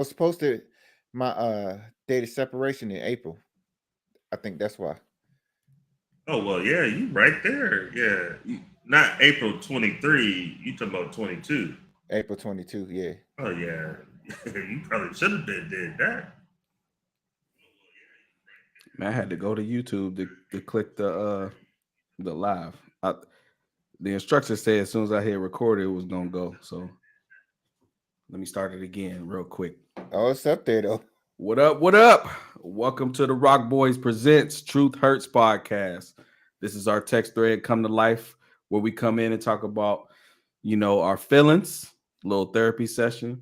was supposed to my date of separation in April. I think that's why. Oh well, yeah, you right there. Yeah, not April 23. You talking about 22? April 22, yeah. Oh yeah, you probably should have did that. Man, I had to go to YouTube to click the live. The instructor said as soon as I hit record, it was gonna go. So let me start it again real quick. Oh, it's up there though. What up? What up? Welcome to the ROK Boyz Presents Truth Hurts podcast. This is our text thread come to life where we come in and talk about, our feelings, a little therapy session,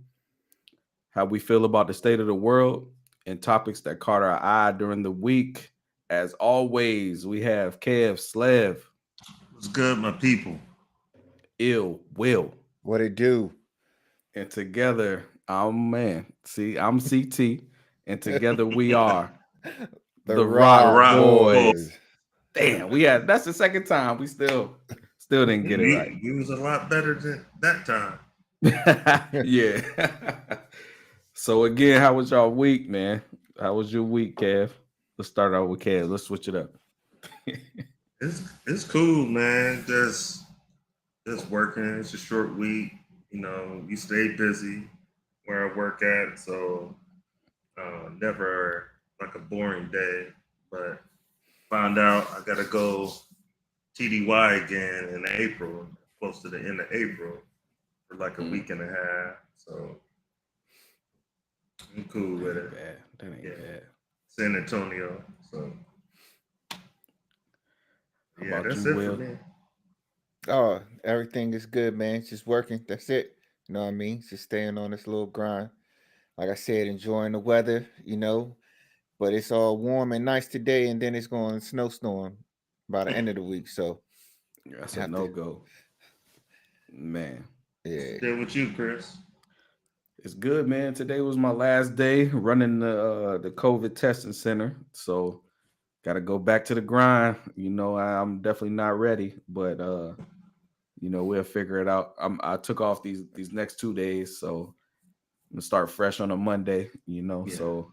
how we feel about the state of the world, and topics that caught our eye during the week. As always, we have Kev Slev, What's good, my people? Ill Will, What it do? and together, I'm CT, and together we are The the The Rock ROK Rock Boy. Boyz. Boys. Damn, that's the second time. We still didn't get it right. You was a lot better than that time. Yeah. So again, how was y'all week, man? How was your week, Kev? Let's start out with Kev. Let's switch it up. It's cool, man. Just working. It's a short week. You stay busy where I work at, so never like a boring day. But found out I gotta go TDY again in April, close to the end of April, for like a week and a half. So I'm cool with it. Bad. That ain't Yeah. bad. San Antonio. So How yeah, about that's you, it for Will? me. Oh, everything is good, man. Just working. That's it. You know what I mean? Just staying on this little grind. Like I said, enjoying the weather. But it's all warm and nice today, and then it's going to snowstorm by the end of the week. So That's I a have to, no-go. Man. What's yeah. the deal with you, Chris? It's good, man. Today was my last day running the COVID testing center. So gotta go back to the grind. I'm definitely not ready, but we'll figure it out. I took off these next 2 days, so I'm gonna start fresh on a Monday, Yeah. so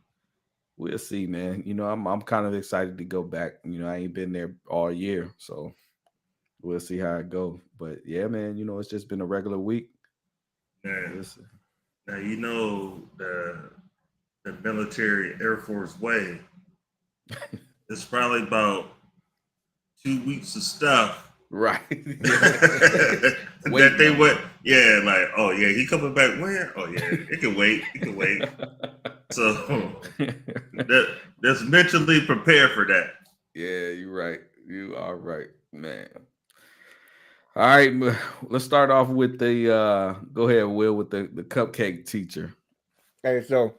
we'll see, man. I'm kind of excited to go back. I ain't been there all year, so we'll see how it go. But yeah, man, it's just been a regular week. Man, We'll see. now you know the military Air Force way. It's probably about 2 weeks of stuff Right. that they went. Yeah, like oh yeah, he coming back when? Oh yeah, it can wait. It can wait. So that's mentally prepared for that. Yeah, you're right. You are right, man. All right, let's start off with the go ahead, Will, with the cupcake teacher. Hey, so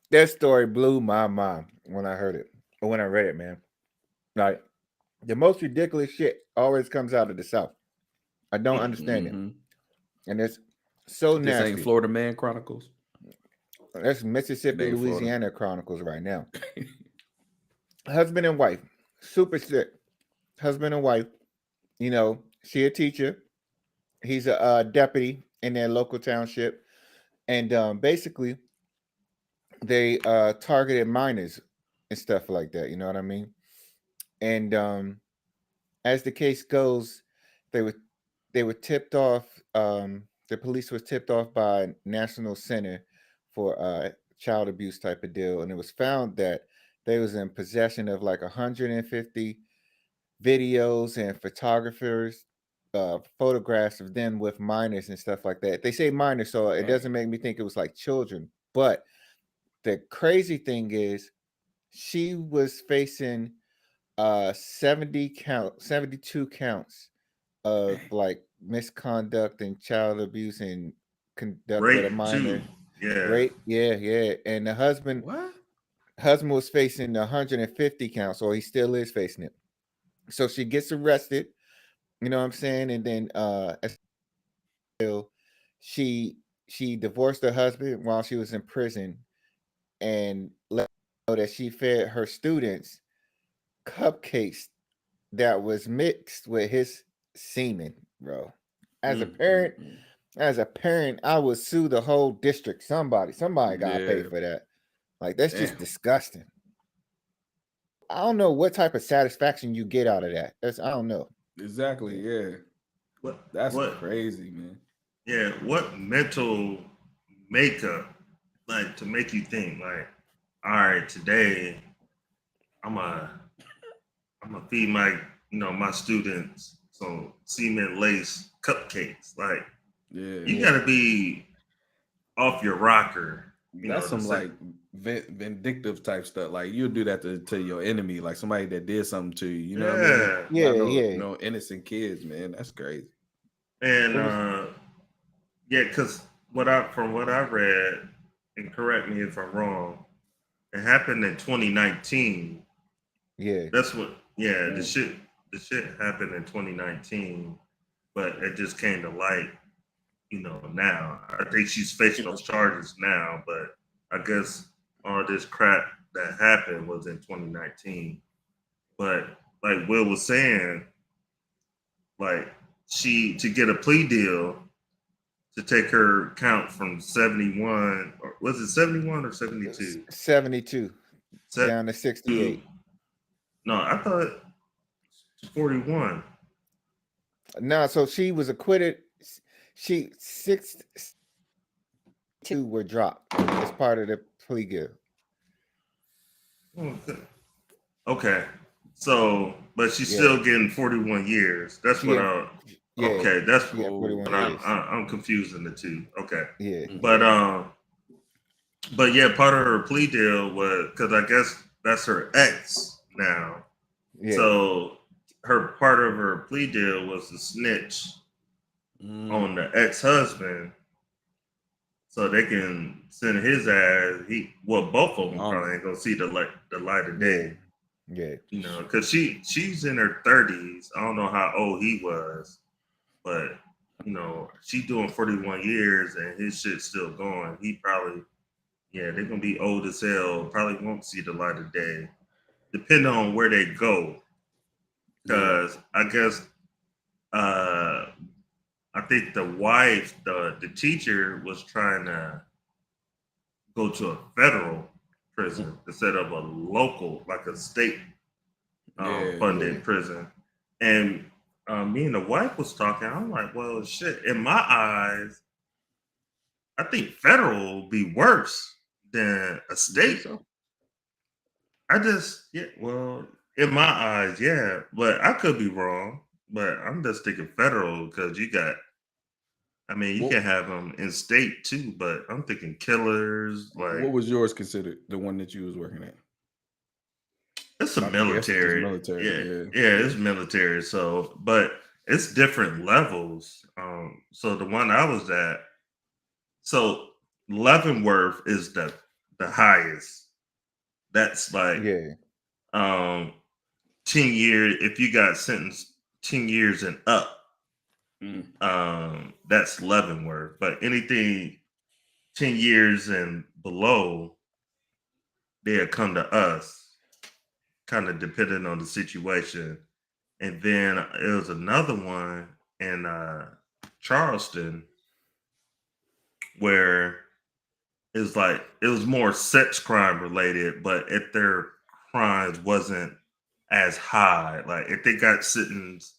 that story blew my mind when I heard it or when I read it, man. Like the most ridiculous shit always comes out of the South. I don't understand it, Mm-hmm. and it's so This ain't nasty. Florida Man Chronicles. That's It Mississippi, ain't Florida. Louisiana Chronicles right now. Husband and wife, super sick. Husband and wife. She a teacher. He's a deputy in their local township, and basically they targeted minors and stuff like that. You know what I mean? And as the case goes, they were they were tipped off. The police was tipped off by National Center for Child Abuse type of deal, and it was found that they was in possession of like 150 videos and photographers photographs of them with minors and stuff like that. They say minors, so it Right. doesn't make me think it was like children. But the crazy thing is she was facing 72 counts of Dang. like misconduct and child abuse and conduct with a Rape too. minor. Yeah. Rape, yeah. And the What? husband was facing 150 counts, or he still is facing it. So she gets arrested, you know what I'm saying? And then she she divorced her husband while she was in prison and let know that she fed her students cupcakes that was mixed with his semen, bro. As a parent, Mm. As a parent, I would sue the whole district. Somebody gotta pay Yeah. for that. Like that's just Damn. disgusting. I don't know what type of satisfaction you get out of that. I don't know. Exactly. Yeah. That's What? crazy, man. Yeah. What mental makeup, like, to make you think, like, all right, today I'm a I'm gonna feed my students some cement lace cupcakes. Like, Yeah. you gotta be off your rocker, That's to some say, like vindictive type stuff. Like you'll do that to your enemy, like somebody that did something to you. You know what I mean? yeah. Yeah, I know, yeah. no innocent kids, man. That's crazy. And It was yeah, because from what I read, and correct me if I'm wrong, it happened in 2019. yeah. That's what, yeah, Mm. the shit happened in 2019, but it just came to light, now. I think she's facing those charges now, but I guess all this crap that happened was in 2019. But like Will was saying, like, to get a plea deal to take her count from 71, or was it 71 or 72? 72 down to 72. 68. No, I thought 41. No, so she was acquitted. She 62 were dropped as part of the plea deal. Okay. So, but she's Yeah. still getting 41 years. That's She what had, I. yeah, Okay, that's she got 41 what years. I'm confusing the two. Okay, Yeah, but yeah, part of her plea deal was because I guess that's her ex now. yeah, So her part of her plea deal was to snitch on the ex-husband, so they can send his ass. Both of them probably ain't gonna see the light of day. yeah. Because she's in her 30s. I don't know how old he was, but she doing 41 years and his shit's still going. He probably, yeah, they're gonna be old as hell. Probably won't see the light of day, depending on where they go. Because I guess I think the wife, the teacher, was trying to go to a federal prison instead of a local, like a state funded prison. And me and the wife was talking. I'm like, well, shit. In my eyes, I think federal will be worse than a state. So? Yeah, well, in my eyes, yeah, but I could be wrong. But I'm just thinking federal because you can have them in state too. But I'm thinking killers, like, What was yours considered? The one that you was working at? it's a I guess it's military. military. Yeah, it's military. So, but it's different levels. So the one I was at, so Leavenworth is the highest. That's like Yeah. 10 years. If you got sentenced 10 years and up, that's Leavenworth. But anything 10 years and below, they'll come to us, kind of depending on the situation. And then it was another one in Charleston where it was more sex crime related, but if their crimes wasn't as high, like if they got sentenced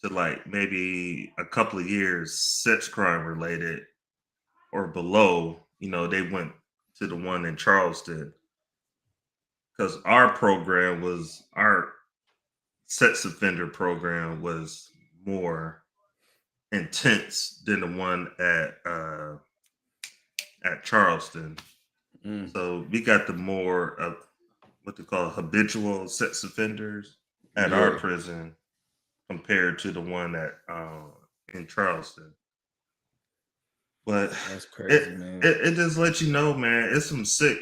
to like maybe a couple of years sex crime related or below, they went to the one in Charleston because our sex offender program was more intense than the one at Charleston. So we got the more of what they call habitual sex offenders at our prison compared to the one at in Charleston. But that's crazy, man. It just lets you know, man, it's some sick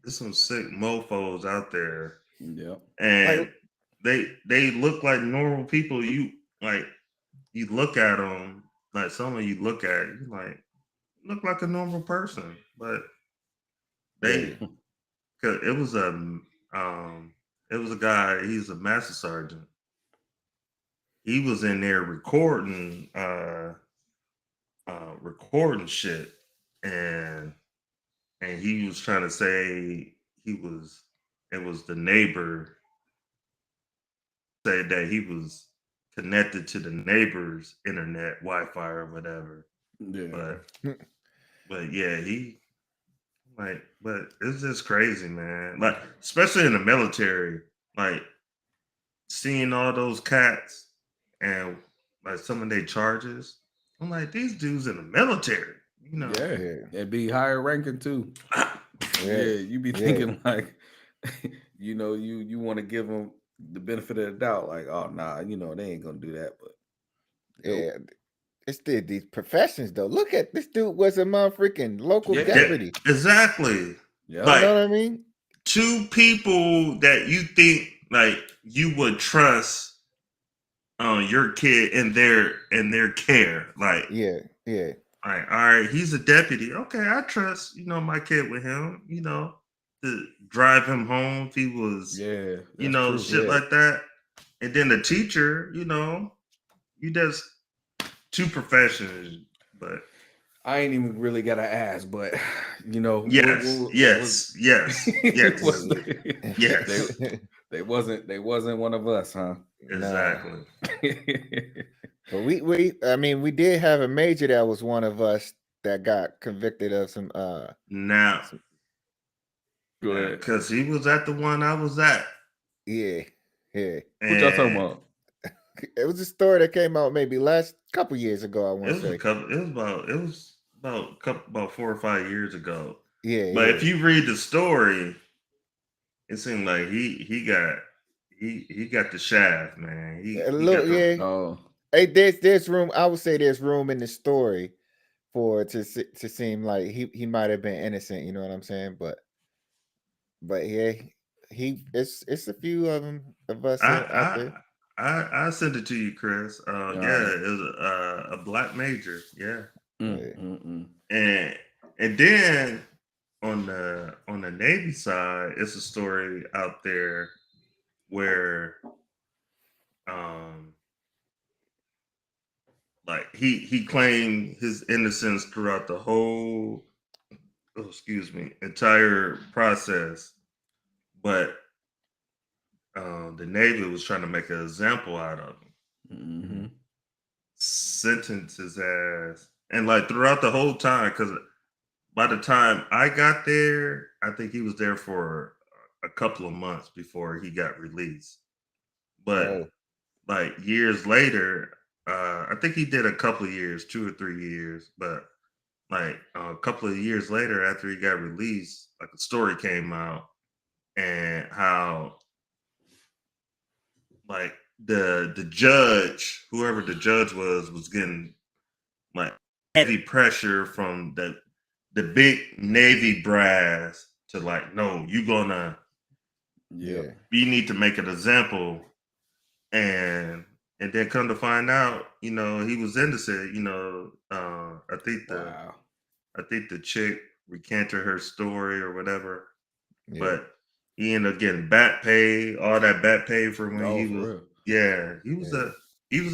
mofos out there. Yeah. And they look like normal people. You look at them, like some of you look at it, you look like a normal person, but cause it was a guy. He's a master sergeant. He was in there recording recording shit, and he was trying to say it was the neighbor, said that he was connected to the neighbor's internet Wi-Fi or whatever. Yeah. But yeah, but it's just crazy, man. Like, especially in the military, like seeing all those cats and like some of their charges. I'm like, these dudes in the military, you know. Yeah. It'd be higher ranking too. Yeah, you be Yeah. thinking like, you want to give them the benefit of the doubt, like, oh nah, they ain't gonna do that, but Yeah. It's these professions though. Look at this dude was a motherfucking local Yeah. deputy. Exactly. yeah, Like, You know what I mean? two people that you think like you would trust your kid in their care. Like, Yeah. all right, he's a deputy. Okay, I trust, my kid with him, to drive him home if he was, yeah, that's true. shit like that. And then the teacher, you just two professions, but I ain't even really gotta ask, but yes. They wasn't one of us, huh? Exactly. But we did have a major that was one of us that got convicted of some Now, Go ahead. because he was at the one I was at. yeah. What y'all talking about? It was a story that came out maybe last couple years ago, I want to say. It was about 4 or 5 years ago. Yeah. But if you read the story, it seemed like he got the shaft, man. Oh, Hey, there's room. I would say there's room in the story for it to seem like he might have been innocent. You know what I'm saying? But yeah, it's a few of them of us out there. I sent it to you, Chris. Yeah, it was a black major. Yeah. And then on the Navy side, it's a story out there where like he claimed his innocence throughout the whole entire process, but the Navy was trying to make an example out of him. Sentence his ass, and like throughout the whole time, because by the time I got there, I think he was there for a couple of months before he got released. But like years later, I think he did a couple of years, 2 or 3 years, but like a couple of years later after he got released, like a story came out and how like the judge, whoever the judge was getting like heavy pressure from the big Navy brass to like, no, you need to make an example, and then come to find out, he was innocent. I think the chick recanted her story or whatever, but he ended up getting back pay, all that back pay for when he was. Real? Yeah, he was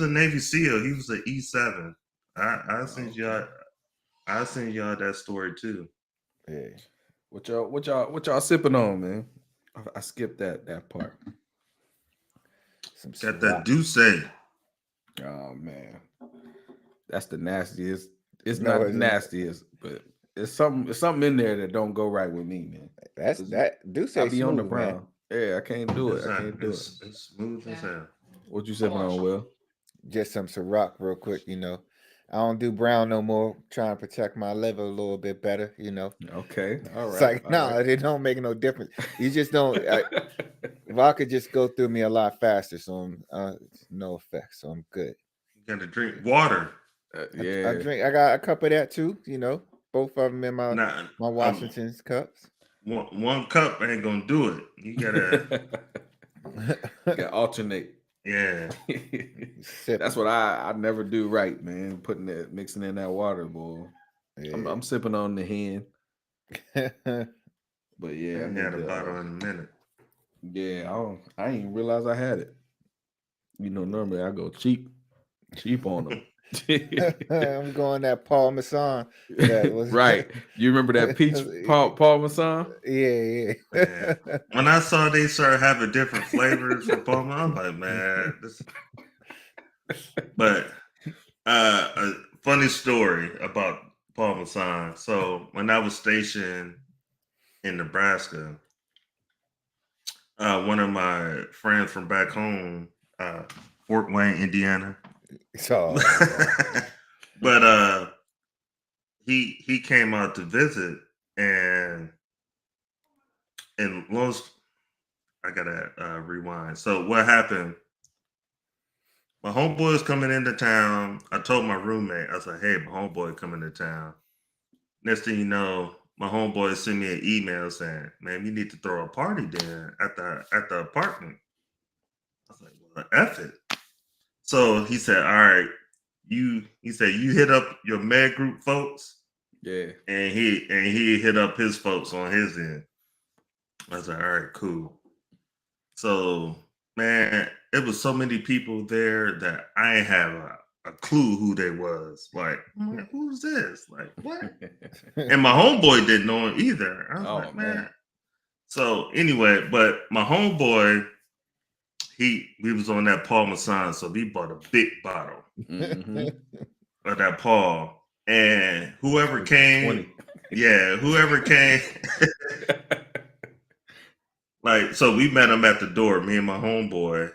a Navy SEAL. He was an E7. I sent y'all that story too. Yeah. What y'all sipping on, man? I skipped that part. Got that Douce. Oh man, that's the nastiest. It's not the nastiest, but it's something in there that don't go right with me, man. That's that Douce. I be on the man. brown. Yeah, I can't do it. I can't do it. It's smooth as hell. What you sipping on, Will? Just some Ciroc real quick, I don't do brown no more. Trying to protect my liver a little bit better, Okay, all right. It's like, it don't make no difference. You just don't. Vodka just go through me a lot faster, so I'm no effect. So I'm good. You got to drink water. I drink. I got a cup of that too. Both of them in my Washington's cups. One cup ain't gonna do it. You gotta alternate. Yeah. That's what I never do right, man. Mixing in that water, boy. Yeah. I'm sipping on the hen. But yeah, I had a bottle in a minute. Yeah, I didn't even realize I had it. Normally I go cheap on them. I'm going that Paul Masson. That was Right. You remember that peach Paul Masson? Yeah. Man. When I saw they started having different flavors for Palmer, I'm like, man, this. But a funny story about Parmesan. So when I was stationed in Nebraska, one of my friends from back home, Fort Wayne, Indiana. So, but he came out to visit, and most I gotta rewind. So what happened? My homeboy is coming into town. I told my roommate, I said, hey, my homeboy coming to town. Next thing you know, my homeboy sent me an email saying, man, you need to throw a party then at the apartment. I was like, well, F it. So he said, all right, he said, you hit up your med group folks. Yeah. And he hit up his folks on his end. I was like, all right, cool. So, man, it was so many people there that I ain't have a clue who they was. Like, who's this? Like, what? And my homeboy didn't know him either. I was like, man. So anyway, but my homeboy, we was on that Paul Masson, so we bought a big bottle of that Paul. And whoever came, whoever came, like, so we met him at the door, me and my homeboy.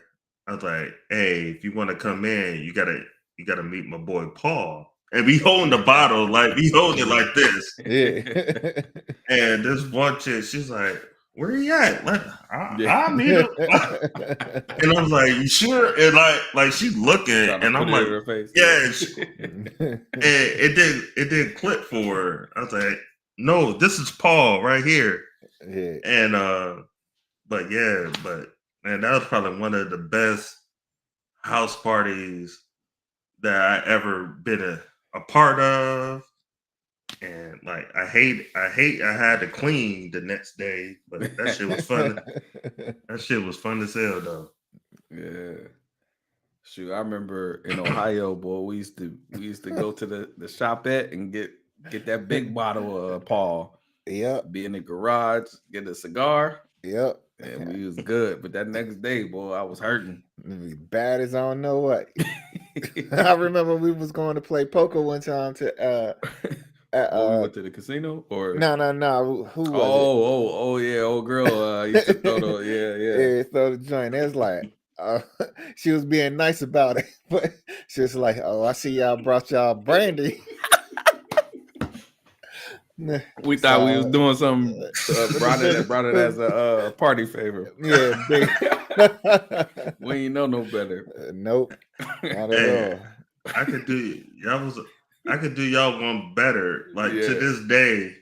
I was like, hey, if you want to come in, you gotta meet my boy Paul. And we holding the bottle, like we holding it like this. Yeah. And this one chick, she's like, where he at? Like, I'll meet him. And I was like, you sure? And like she's looking, and I'm like, yeah. And it didn't click for her. I was like, no, this is Paul right here. Yeah. And but man, that was probably one of the best house parties that I ever been a part of. And like I had to clean the next day, but that shit was fun. That shit was fun as hell though. Yeah. Shoot, I remember in Ohio, boy, we used to go to the shopette and get that big bottle of Paul. Yep. Be in the garage, get a cigar. Yep. And we was good. But that next day, boy, I was hurting. Bad as I don't know what. I remember we was going to play poker one time to we went to the casino, or no. Who was it? Oh yeah, old girl used to throw the yeah, throw the joint. It was like she was being nice about it, but she was like, "Oh, I see y'all brought y'all brandy." We thought we was doing something. Brought it as a party favor. Yeah, big. We ain't know no better. Nope, not at all. I could do y'all one better. Like to this day,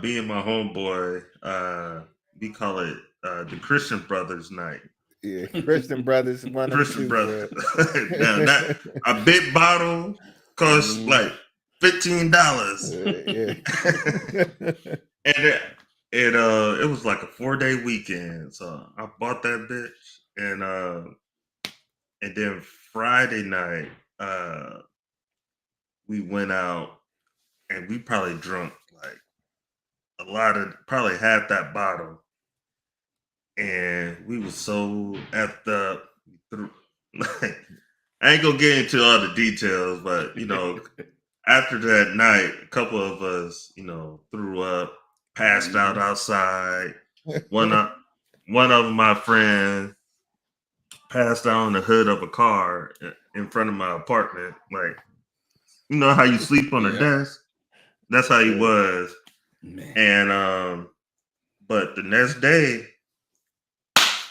being my homeboy, we call it the Christian Brothers night. Yeah, Christian Brothers. Christian Brothers. Now that a big bottle costs like $15. And it was like a 4-day weekend. So I bought that bitch, and then Friday night, we went out and we probably drunk like probably half that bottle. And we was so effed up. Like, I ain't gonna get into all the details, but after that night, a couple of us, threw up, passed out outside. One of my friends passed out on the hood of a car in front of my apartment. Like, you know how you sleep on a desk? That's how he was. Man. And but the next day,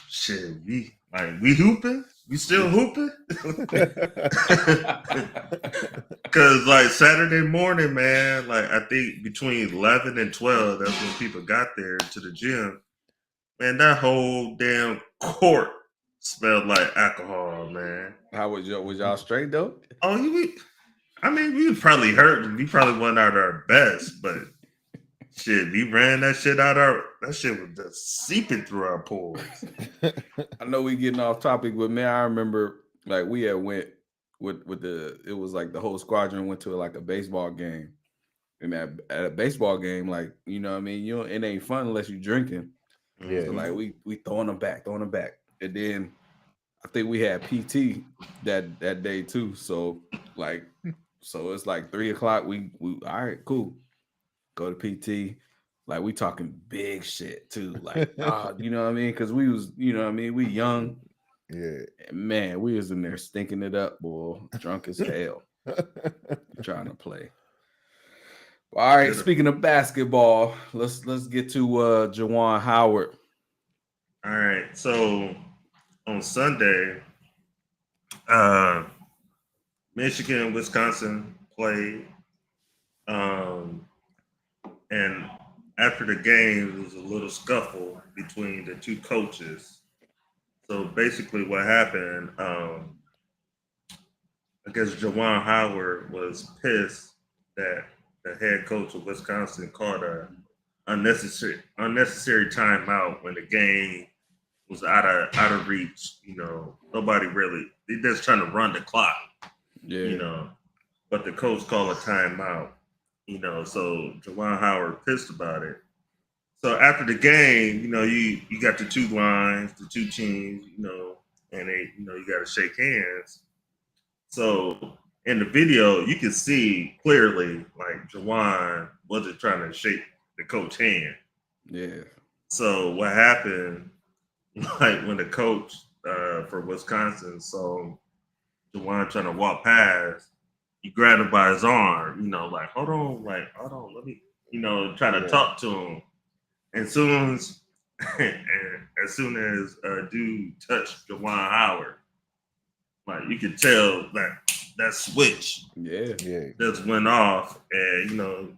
shit, we hooping. We still hooping? Cause like Saturday morning, man, like I think between 11 and 12, that's when people got there to the gym. Man, that whole damn court smelled like alcohol, man. How was y'all straight though? Oh, we was probably hurt. We probably wasn't at our best, but shit, we ran that shit that shit was just seeping through our pores. I know we getting off topic, but man, I remember like we had went with the it was like the whole squadron went to like a baseball game. And at a baseball game, like, you know what I mean, it ain't fun unless you drinking. Yeah. So like we throwing them back. And then I think we had PT that day too. So like it's like 3:00. We all right, cool. Go to PT. Like we talking big shit too. Like, you know what I mean? Cause we was, you know what I mean, we young. Yeah. And man, we was in there stinking it up, boy. Drunk as hell. Trying to play. All right, speaking of basketball, let's get to Juwan Howard. All right, so on Sunday, Michigan and Wisconsin played, and after the game, there was a little scuffle between the two coaches. So basically, what happened, I guess Juwan Howard was pissed that the head coach of Wisconsin called a unnecessary timeout when the game was out of reach. You know, nobody really, they just trying to run the clock. Yeah. You know, but the coach called a timeout. You know, so Juwan Howard pissed about it. So after the game, you know, you got the two lines, the two teams, you know, and they, you know, you got to shake hands. So in the video, you can see clearly like Juwan wasn't trying to shake the coach's hand. Yeah. So what happened, like when the coach for Wisconsin saw Juwan trying to walk past, he grabbed him by his arm, you know, like, hold on, let me, you know, try to talk to him. And as soon as dude touched Juwan Howard, like you could tell that switch just went off, and you know,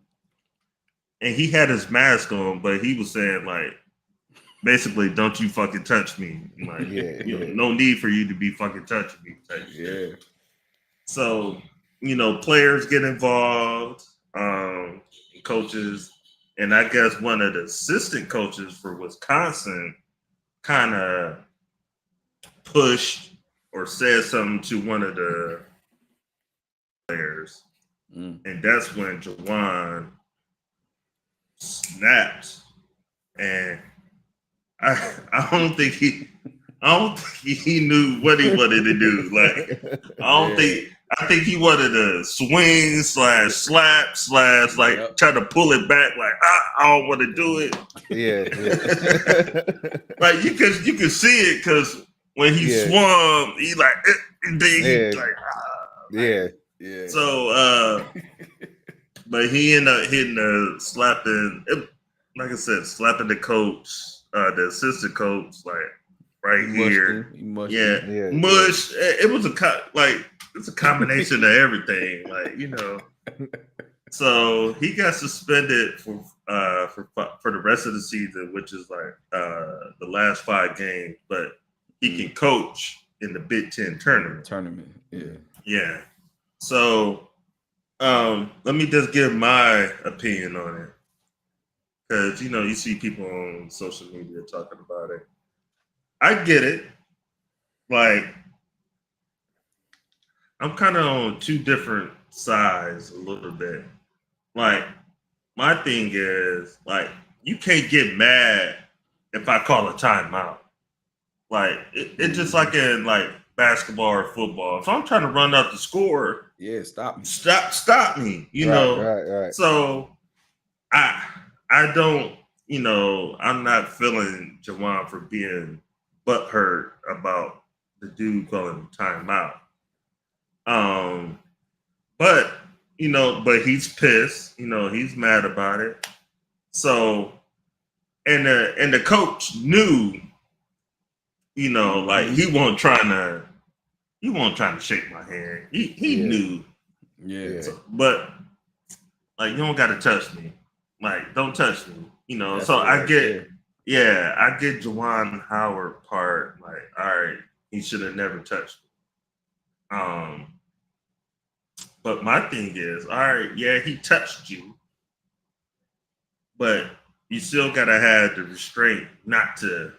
and he had his mask on, but he was saying like, basically, don't you fucking touch me, like, you know, no need for you to be fucking touching me. Shit. So you know, players get involved, coaches. And I guess one of the assistant coaches for Wisconsin kind of pushed or said something to one of the players. And that's when Juwan snapped. And I don't think he knew what he wanted to do. Like, I think he wanted to swing / slap / like try to pull it back. Like I don't want to do it. Like you could see it because when he swung, he like and then he like So but he ended up hitting slapping. Like I said, slapping the coach, the assistant coach, like right here. Mush. It was it's a combination of everything, like, you know. So he got suspended for the rest of the season, which is like the last 5 games, but he can coach in the Big Ten tournament. Yeah. So let me just give my opinion on it. Because, you know, you see people on social media talking about it. I get it. Like, I'm kind of on 2 different sides a little bit. Like, my thing is, like, you can't get mad if I call a timeout. Like, it's just like in, like, basketball or football. If I'm trying to run up the score, stop me. Stop me, you know? Right. So, I don't, you know, I'm not feeling Juwan for being butthurt about the dude calling timeout. But you know, but he's pissed. You know, he's mad about it. So, and the coach knew, you know, like he wasn't trying to shake my hand. He knew. Yeah. So, but like, you don't got to touch me. Like, don't touch me. You know. That's so I get. There. Yeah, I get Juwan Howard part. Like, all right, he should have never touched me. But my thing is, all right, yeah, he touched you, but you still gotta have the restraint not to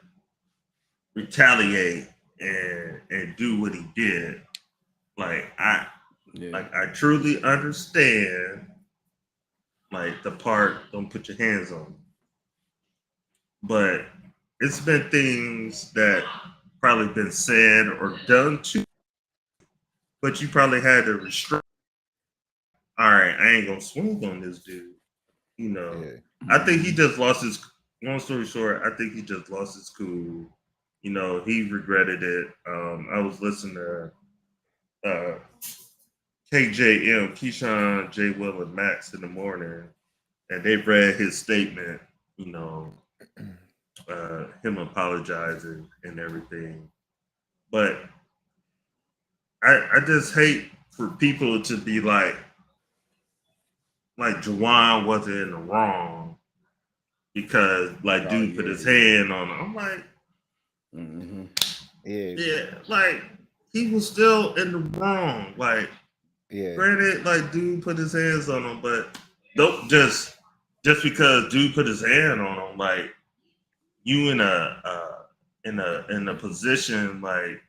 retaliate and do what he did. Like Yeah. I truly understand like the part don't put your hands on. But it's been things that probably been said or done to, but you probably had to restrain. All right, I ain't gonna swing on this dude. You know, Yeah. I think he just lost his. Long story short, I think he just lost his cool. You know, he regretted it. I was listening to KJM, Keyshawn, J. Will, and Max in the morning, and they read his statement. You know, him apologizing and everything. But I just hate for people to be like Juwan wasn't in the wrong because like Oh, dude put yeah, his yeah. hand on him. I'm like, Mm-hmm. Yeah. yeah, like he was still in the wrong. Like, Yeah. granted, like dude put his hands on him, but don't just because dude put his hand on him, like you in a position like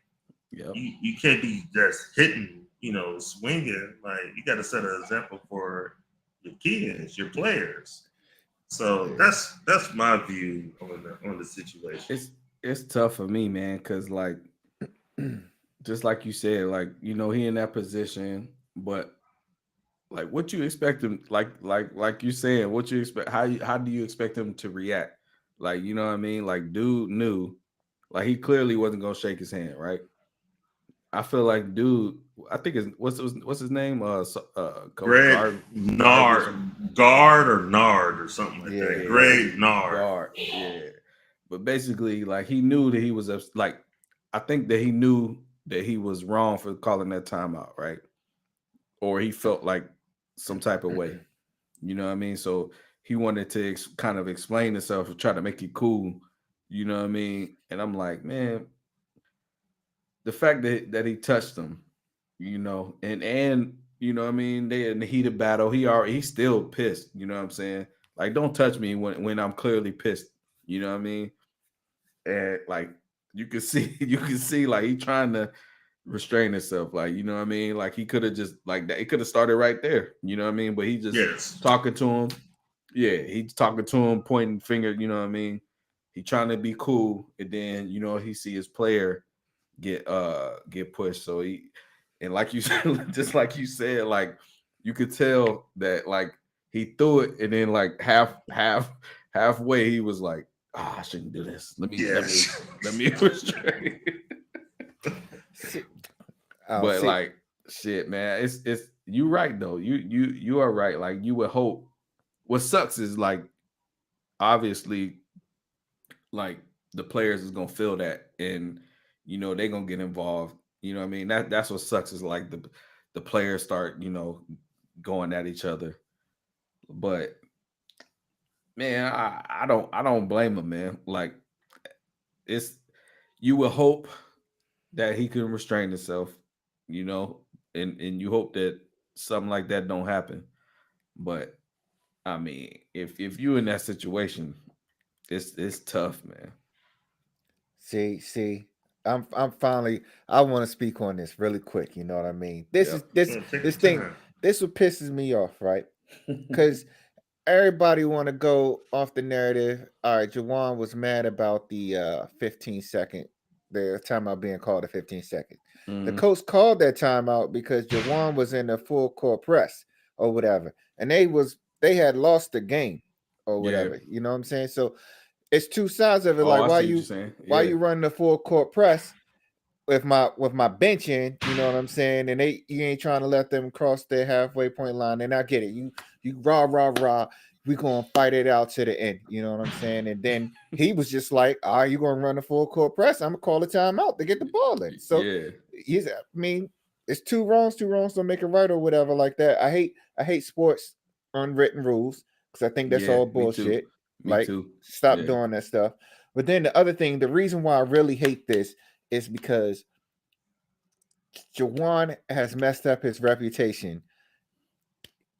Yep. you can't be just hitting, you know, swinging. Like you got to set an example for your kids, your players. So Yeah. that's my view on the situation. It's tough for me, man, because like just like you said, like he in that position, but like what you expect him, like you said, what you expect, how do you expect him to react? Like you know what I mean? Like dude knew, like he clearly wasn't gonna shake his hand, right? I feel like dude, I think what's his name? Coach Greg Garvey or something. Nard or something like Yeah. that. Yeah, I think Greg it's Nard. guard. Yeah, but basically, like he knew that he was like, I think that he knew that he was wrong for calling that timeout, right? Or he felt like some type of way. You know what I mean? So he wanted to kind of explain himself and try to make it cool. You know what I mean? And I'm like, man, the fact that he touched him, and you know what I mean, they in the heated battle, he's still pissed. You know what I'm saying? Like, don't touch me when I'm clearly pissed. You know what I mean? And like you can see, you can see like he trying to restrain himself. Like, you know what I mean? Like he could have just like that. It could have started right there. You know what I mean? But he just Yes. talking to him. Yeah, he's talking to him, pointing finger. You know what I mean? He trying to be cool, and then he see his player get pushed. So and like you said, just like you said, like you could tell that like he threw it, and then like halfway he was like, I shouldn't do this. Yes. Let me restrain. But like shit, man, it's you right though. You are right. Like you would hope. What sucks is like obviously like the players is gonna feel that, and they're gonna get involved. You know what I mean? That's what sucks is like the players start going at each other. But man, I don't blame him, man. Like it's you would hope that he can restrain himself, you know, and you hope that something like that don't happen. But I mean, if you in that situation, it's tough, man. See, I'm finally. I want to speak on this really quick. You know what I mean? This is Yep. this Yeah, take this your thing. time. This what pisses me off, right? Because everybody want to go off the narrative. All right, Jawan was mad about the 15-second, the timeout being called a 15-second. The Mhm. coach called that timeout because Jawan was in a full court press or whatever, and they had lost the game or Yeah. whatever. You know what I'm saying? So it's two sides of it. Oh, Like I see what you're saying. why Yeah. you running the full court press with my benching, you know what I'm saying? And you ain't trying to let them cross their halfway point line. And I get it. You rah. We gonna fight it out to the end. You know what I'm saying? And then he was just like, "Are you gonna run the full court press? I'm gonna call a timeout to get the ball in." So Yeah. I mean, it's two wrongs don't make it right or whatever like that. I hate sports unwritten rules because I think that's Yeah. all Me too. bullshit. Me Like, too. stop Yeah. doing that stuff. But then the other thing, the reason why I really hate this is because Jawan has messed up his reputation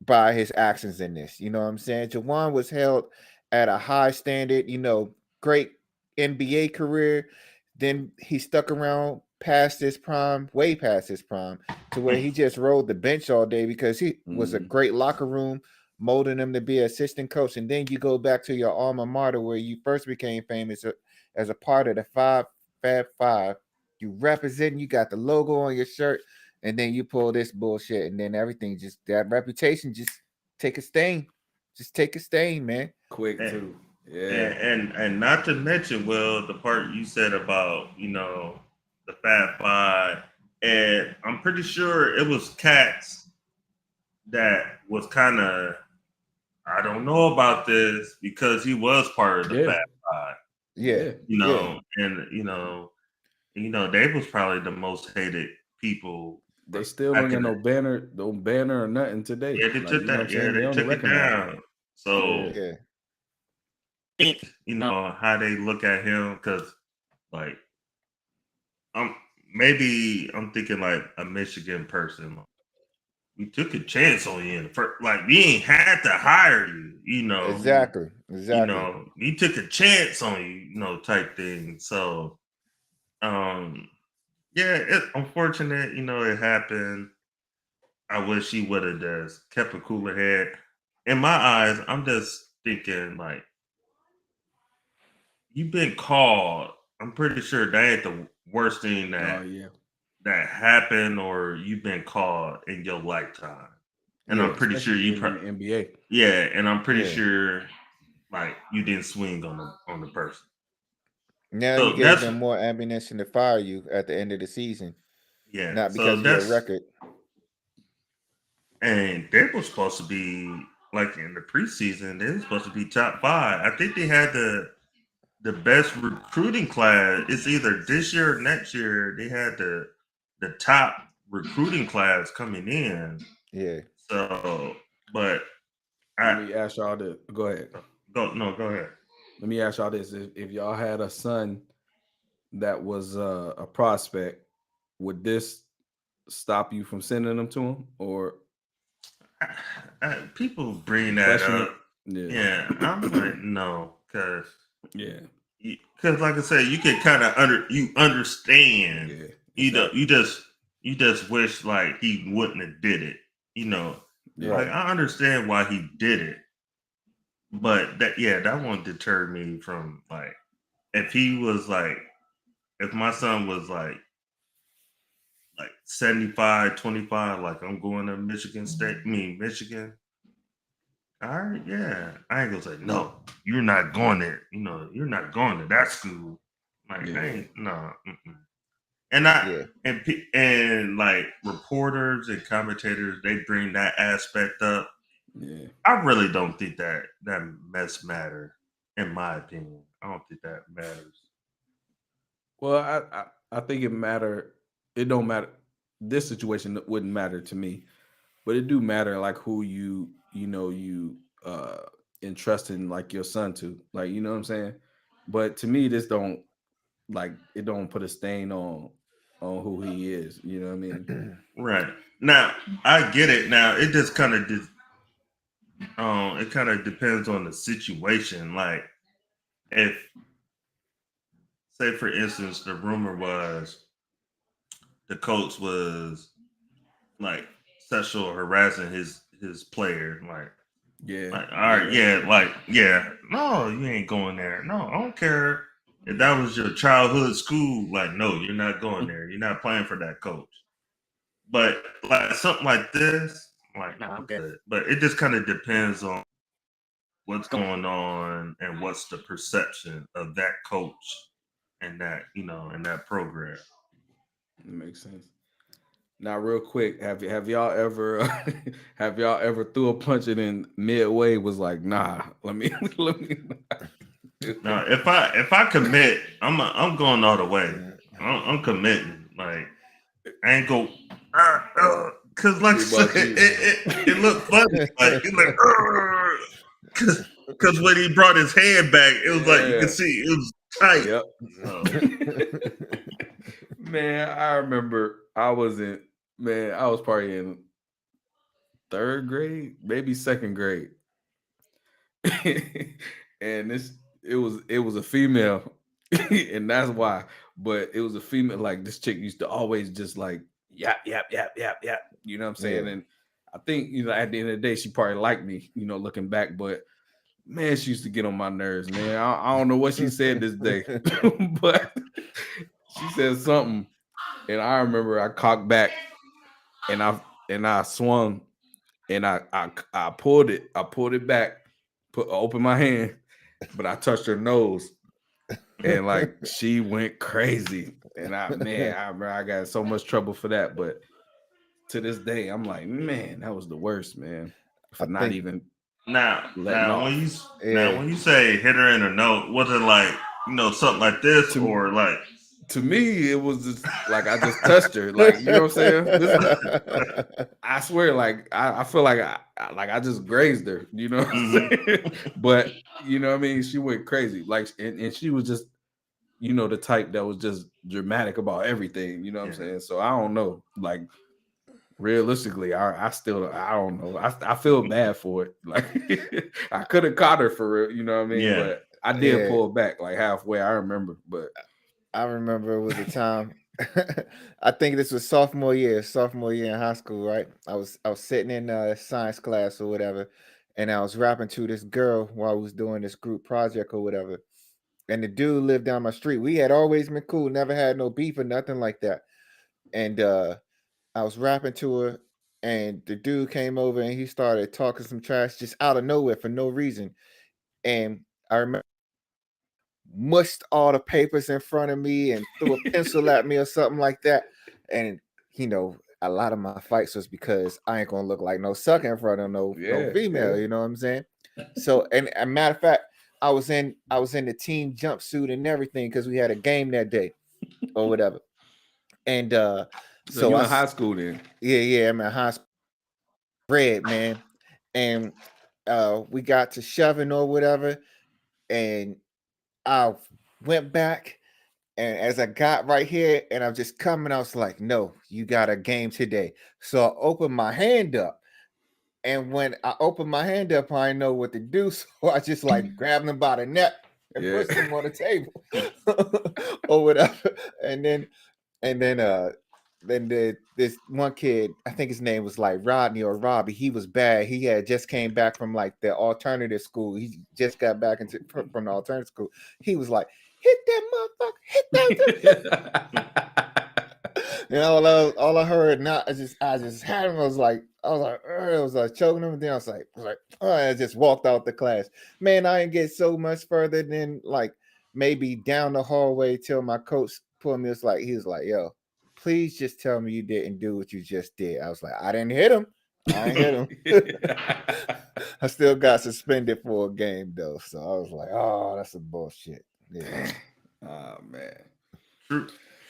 by his actions in this. You know what I'm saying? Jawan was held at a high standard, great NBA career. Then he stuck around past his prime, way past his prime, to where he just rode the bench all day because he was a great locker room, molding him to be an assistant coach. And then you go back to your alma mater where you first became famous as a part of the Fab Five. You represent, you got the logo on your shirt, and then you pull this bullshit, and then everything just that reputation just take a stain. Just take a stain, man. Quick too. Yeah. And not to mention, Will, the part you said about, the Fab Five, and I'm pretty sure it was cats that was kind of, I don't know about this because he was part of the Fab Five. Yeah. And they was probably the most hated people. They still don't get no banner or nothing today. Yeah, they took that. Yeah, they took it down. So yeah. How they look at him, because like I'm thinking like a Michigan person. We took a chance on you in the first, like we ain't had to hire you, Exactly. We took a chance on you, type thing. So it's unfortunate, it happened. I wish he would have just kept a cooler head. In my eyes, I'm just thinking like, you've been called. I'm pretty sure that ain't the worst thing that happened, or you've been called in your lifetime. And I'm pretty sure you probably NBA. Yeah, and I'm pretty sure like you didn't swing on the person. Now you gave them more ammunition to fire you at the end of the season. Yeah, not because of your record. And they were supposed to be like in the preseason. They were supposed to be top 5. I think they had the best recruiting class. It's either this year or next year. They had the top recruiting class coming in. Yeah. So, but let me ask y'all this. Go ahead. Go ahead. Let me ask y'all this: if y'all had a son that was a prospect, would this stop you from sending them to him, or people bring that up? Yeah, I'm like no, because like I said, you can kind of understand. Yeah, exactly. You just wish like he wouldn't have did it. Like I understand why he did it, but that won't deter me from like if my son was like 75-25, like I'm going to Michigan. All right, yeah. I ain't gonna say no. You're not going there. You're not going to that school. Like I ain't no. And and like reporters and commentators, they bring that aspect up. Yeah, I really don't think that mess matter. In my opinion, I don't think that matters. Well, I think it matter. It don't matter. This situation wouldn't matter to me, but it do matter like who you entrusting like your son to, like, you know what I'm saying? But to me, this don't like it don't put a stain on who he is. You know what I mean? Right. Now I get it. Now it just kind of depends on the situation. Like if, say for instance, the rumor was the coach was like sexual harassing his player, like all right, no, you ain't going there. No, I don't care if that was your childhood school. Like, no, you're not going there. You're not playing for that coach. But like something like this, like, no, I'm good. But it just kind of depends on what's going on and what's the perception of that coach and that in that program. It makes sense. Now, real quick, have y'all ever threw a punch and in midway was like, nah, let me. No, if I commit, I'm going all the way. I'm committing. Like I ain't go, cause like I said, it looked funny. Like it like, cause when he brought his hand back, it was like you could see it was tight. Yep. Man, I remember I was probably in 3rd grade, maybe 2nd grade. And it was a female, and that's why. but it was a female. Like this chick used to always just like yap. You know what I'm saying? Yeah. And I think at the end of the day, she probably liked me. Looking back, but man, she used to get on my nerves, man. I don't know what she said this day, but she said something, and I remember I cocked back, and I swung, and I pulled it back, opened my hand, but I touched her nose, and like she went crazy, and I remember I got so much trouble for that, but to this day, I'm like, man, that was the worst, man, for not even Now letting off. when you say hit her in the nose, was it like something like this or like? To me, it was just like I just touched her, like you know what I'm saying. I swear, like I feel like I just grazed her, you know. What I'm saying? But you know what I mean. She went crazy, like, and she was just, the type that was just dramatic about everything. You know what I'm saying. So I don't know, like realistically, I don't know. I feel bad for it. Like I could have caught her for real, you know what I mean. Yeah. But I did pull back like halfway. I remember, but. I remember it was a time. I think this was sophomore year in high school, right? I was sitting in science class or whatever, and I was rapping to this girl while I was doing this group project or whatever. And the dude lived down my street. We had always been cool, never had no beef or nothing like that. And I was rapping to her, and the dude came over and he started talking some trash just out of nowhere for no reason. And I remember mushed all the papers in front of me and threw a pencil at me or something like that. And a lot of my fights was because I ain't gonna look like no sucker in front of no female. You know what I'm saying? So, and a matter of fact, I was in the team jumpsuit and everything because we had a game that day or whatever. And so you in high school then? Yeah, I'm in high school. Red, man. And we got to shoving or whatever, and I went back, and as I got right here and I'm just coming, I was like, no, you got a game today. So I opened my hand up. And when I opened my hand up, I didn't know what to do. So I just like grabbed him by the neck and pushed him on the table or whatever. And then this one kid, I think his name was like Rodney or Robbie. He was bad. He had just came back from like the alternative school. He just got back from the alternative school. He was like, hit that motherfucker, hit that. All I heard. Now I just had him. I was like choking him. And then I was like, oh, I just walked out the class. Man, I didn't get so much further than like maybe down the hallway till my coach pulled me. He was like, yo, please just tell me you didn't do what you just did. I was like, I didn't hit him. I still got suspended for a game though. So I was like, oh, that's some bullshit. Yeah. Oh man.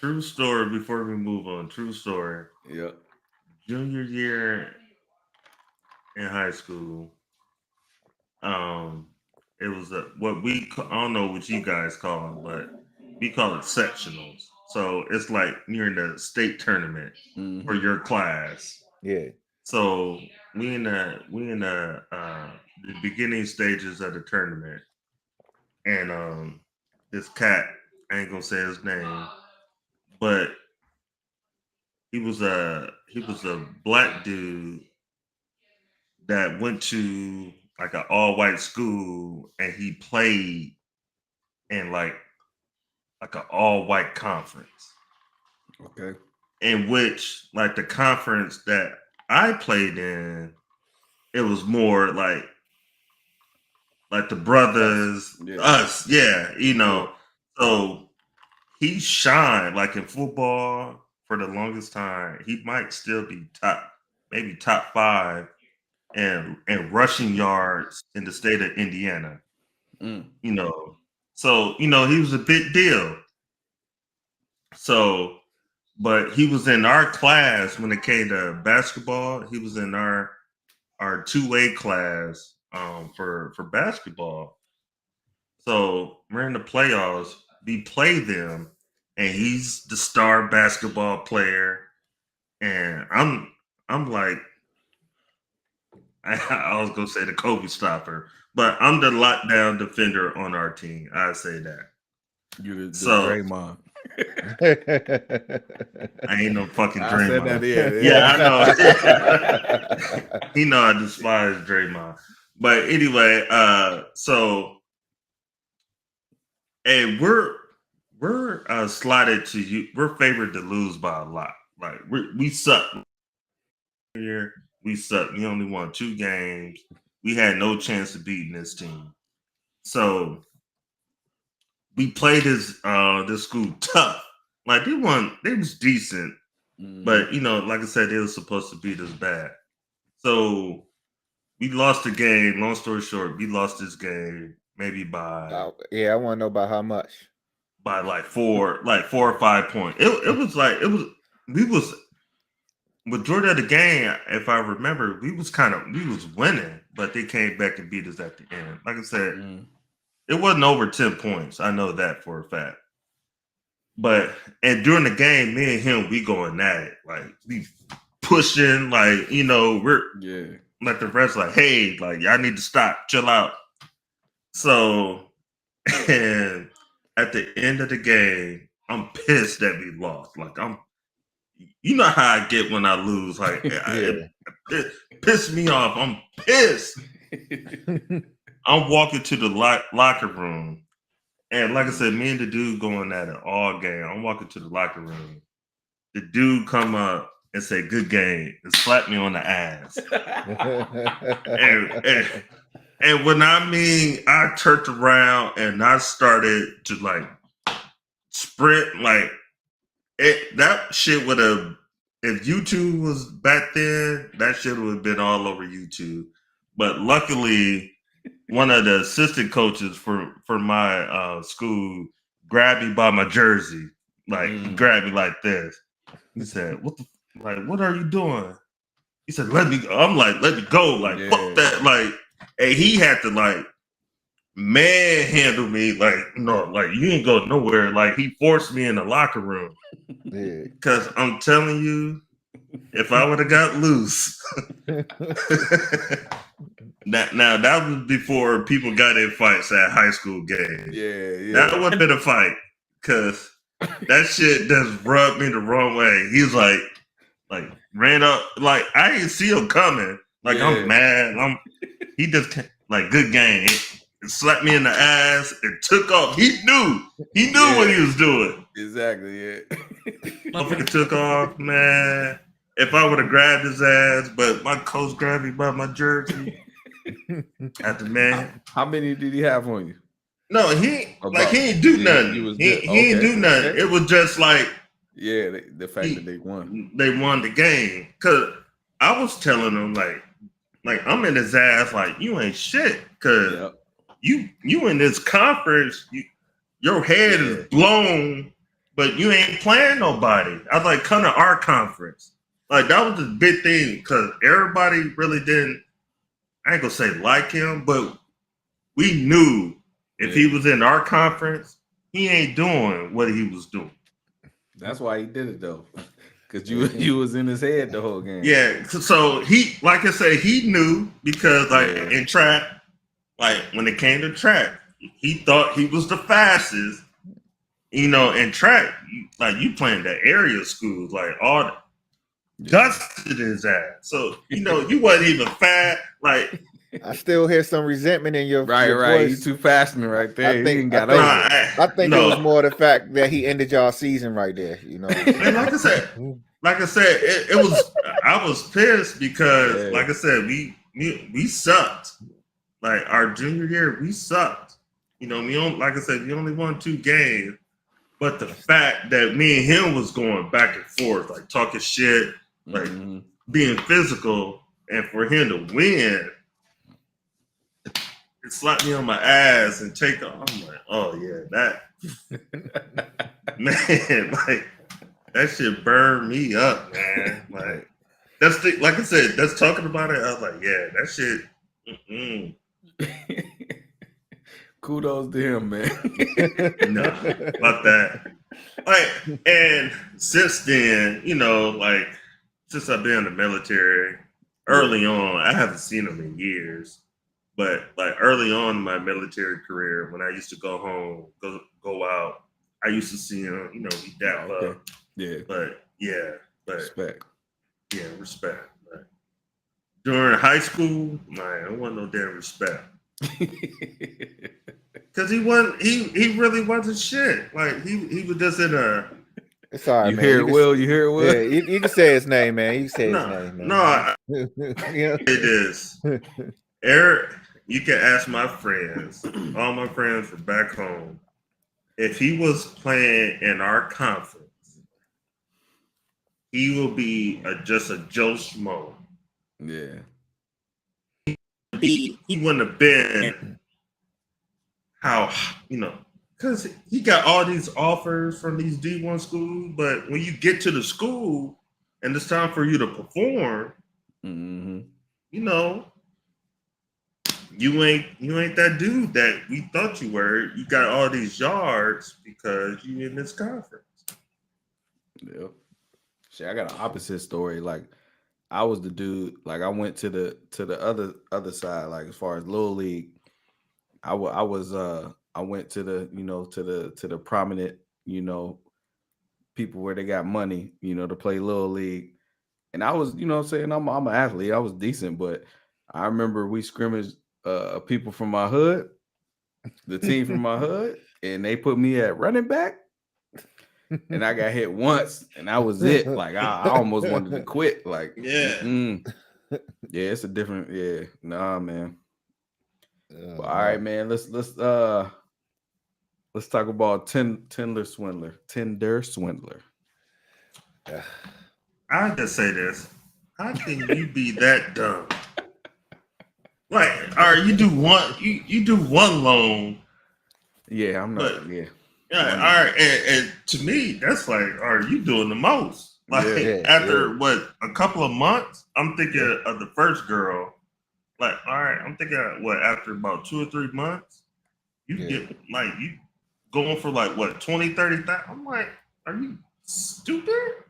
True story before we move on. True story. Yep. Junior year in high school, it was what I don't know what you guys call them, but we call it sectionals. So it's like you're in the state tournament for your class. Yeah. So we in the beginning stages of the tournament, and this cat, I ain't gonna say his name, but he was a black dude that went to like an all white school, and he played in like an all white conference. Okay. In which like the conference that I played in, it was more like the brothers, us, yeah. So he shined like in football for the longest time. He might still be top 5 and rushing yards in the state of Indiana. So he was a big deal. So, but he was in our class when it came to basketball. He was in our 2A class for basketball. So we're in the playoffs. We play them, and he's the star basketball player. And I'm like, I was gonna say the Kobe stopper, but I'm the lockdown defender on our team. I say that. You're the Draymond. I ain't no fucking I said that, Draymond. yeah. I know. He know I despise Draymond. But anyway, so and we're slotted to you. We're favored to lose by a lot. Like we suck here. We suck. We only won 2 games. We had no chance of beating this team. So we played this school tough. Like they was decent, but like I said, they were supposed to beat us bad. So we lost the game. Long story short, we lost this game maybe by I want to know about how much. By like 4 or 5 points. It was majority of the game, if I remember, we was winning, but they came back and beat us at the end. Like I said, it wasn't over 10 points. I know that for a fact. And during the game, me and him, we going at it. Like we pushing, like, we're like the refs like, hey, like y'all need to stop, chill out. So and at the end of the game, I'm pissed that we lost. Like you know how I get when I lose. Like it pissed me off. I'm pissed. I'm walking to the locker room, and like I said, me and the dude going at it all game. I'm walking to the locker room. The dude come up and say, "Good game," and slap me on the ass. and when I turned around and I started to like sprint, like that shit would have. If YouTube was back then, that shit would have been all over YouTube. But luckily, one of the assistant coaches for my school grabbed me by my jersey, like he grabbed me like this. He said, what are you doing? He said, let me go. I'm like, let me go. Like, fuck that. Like, and he had to like manhandle me. Like, no, like you ain't go nowhere. Like he forced me in the locker room. Because I'm telling you, if I would have got loose, now that was before people got in fights at high school games. Yeah. That would have been a fight because that shit just rubbed me the wrong way. He was like ran up, like I didn't see him coming. Like I'm mad. He just like good game. It slapped me in the ass and took off. He knew what he was doing. Exactly. Yeah. Motherfucker took off, man. If I would have grabbed his ass, but my coach grabbed me by my jersey. At the man. How many did he have on you? No, he ain't do nothing. He ain't do nothing. Okay. It was just like the fact that they won. They won the game. Cause I was telling him like I'm in his ass like you ain't shit. Cause you in this conference, your head is blown, but you ain't playing nobody. I was like, come to our conference. Like that was the big thing because everybody really didn't. I ain't gonna say like him, but we knew if he was in our conference, he ain't doing what he was doing. That's why he did it though, because you was in his head the whole game. Yeah, so he, like I say, he knew because in track, like when it came to track, he thought he was the fastest. In track, like you playing the area schools, like all the dusted his ass. So you wasn't even fat. Like I still hear some resentment in your right. voice. You too fast me right there. I think it was more the fact that he ended y'all season right there. And like I said, it was. I was pissed because, like I said, we sucked. Like our junior year, we sucked. We only won 2 games. But the fact that me and him was going back and forth, like talking shit, like being physical, and for him to win, it slapped me on my ass and take off. I'm like, oh yeah, that man, like that shit burned me up, man. Like like I said, that's talking about it. I was like, yeah, that shit. Kudos to him, man. No, about that. Like, and since then, since I've been in the military, early on, I haven't seen him in years. But like early on in my military career, when I used to go home, go out, I used to see him, you know, he dap Okay. up. Yeah. But Respect. yeah, respect. But during high school, man, there wasn't no damn respect. Cause he really wasn't shit. Like he was just in a It's all right, You man. hear it, can, Will? You hear it, Will? Yeah, you can say his name, man. You can say his no, name, man. no. I, You it is Eric. You can ask my friends, all my friends from back home, if he was playing in our conference, he will be just a Joe Schmo. Yeah. He wouldn't have been how, you know, because he got all these offers from these D1 schools, but when you get to the school and it's time for you to perform, Mm-hmm. you know, you ain't that dude that we thought you were. You got all these yards because you in this conference. Yep. See, I got an opposite story. Like, I was the dude. Like, I went to the other side. Like, as far as Little League, I went to the to the prominent people where they got money to play Little League, and I was what I'm saying I'm an athlete. I was decent, but I remember we scrimmaged people from my hood, the team from my hood, and they put me at running back. And I got hit once, and that was it. Like I almost wanted to quit. Like, yeah, it's a different. Yeah, nah, man. But all right, man. Let's talk about Tinder Swindler. I just say this: how can you be that dumb? Like, all right, you do one loan. Yeah, I'm not. But, yeah. Yeah, all right, and to me, that's like, are you doing the most? Like after what a couple of months, I'm thinking of the first girl. Like, all right, I'm thinking after about 2 or 3 months, you get like you going for like what 20, 30,000. I'm like, are you stupid?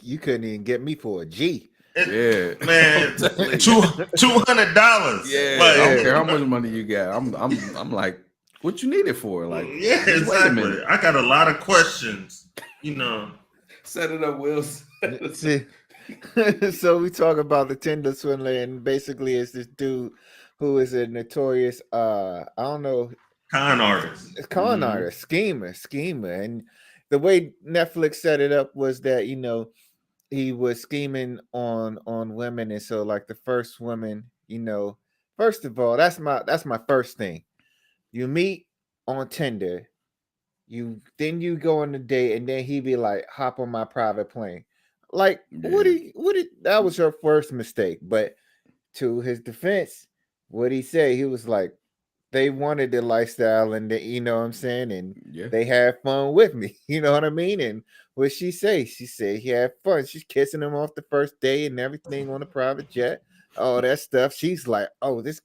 You couldn't even get me for a G. Man, $200. Yeah, like, I don't care how much money you got. I'm like, what you need it for? Like, yeah, exactly. Wait a minute. I got a lot of questions. Set it up, Will. See, so we talk about the Tinder Swindler, and basically it's this dude who is a notorious I don't know, con artist, artist, schemer, and the way Netflix set it up was that he was scheming on women, and so like the first woman, first of all, that's my first thing. You meet on Tinder, you go on the date, and then he be like, hop on my private plane. Like, that was your first mistake. But to his defense, what he said, he was like, they wanted the lifestyle, and you know what I'm saying, and they had fun with me. You know what I mean? And what she said he had fun. She's kissing him off the first day and everything on a private jet, all that stuff. She's like, oh, this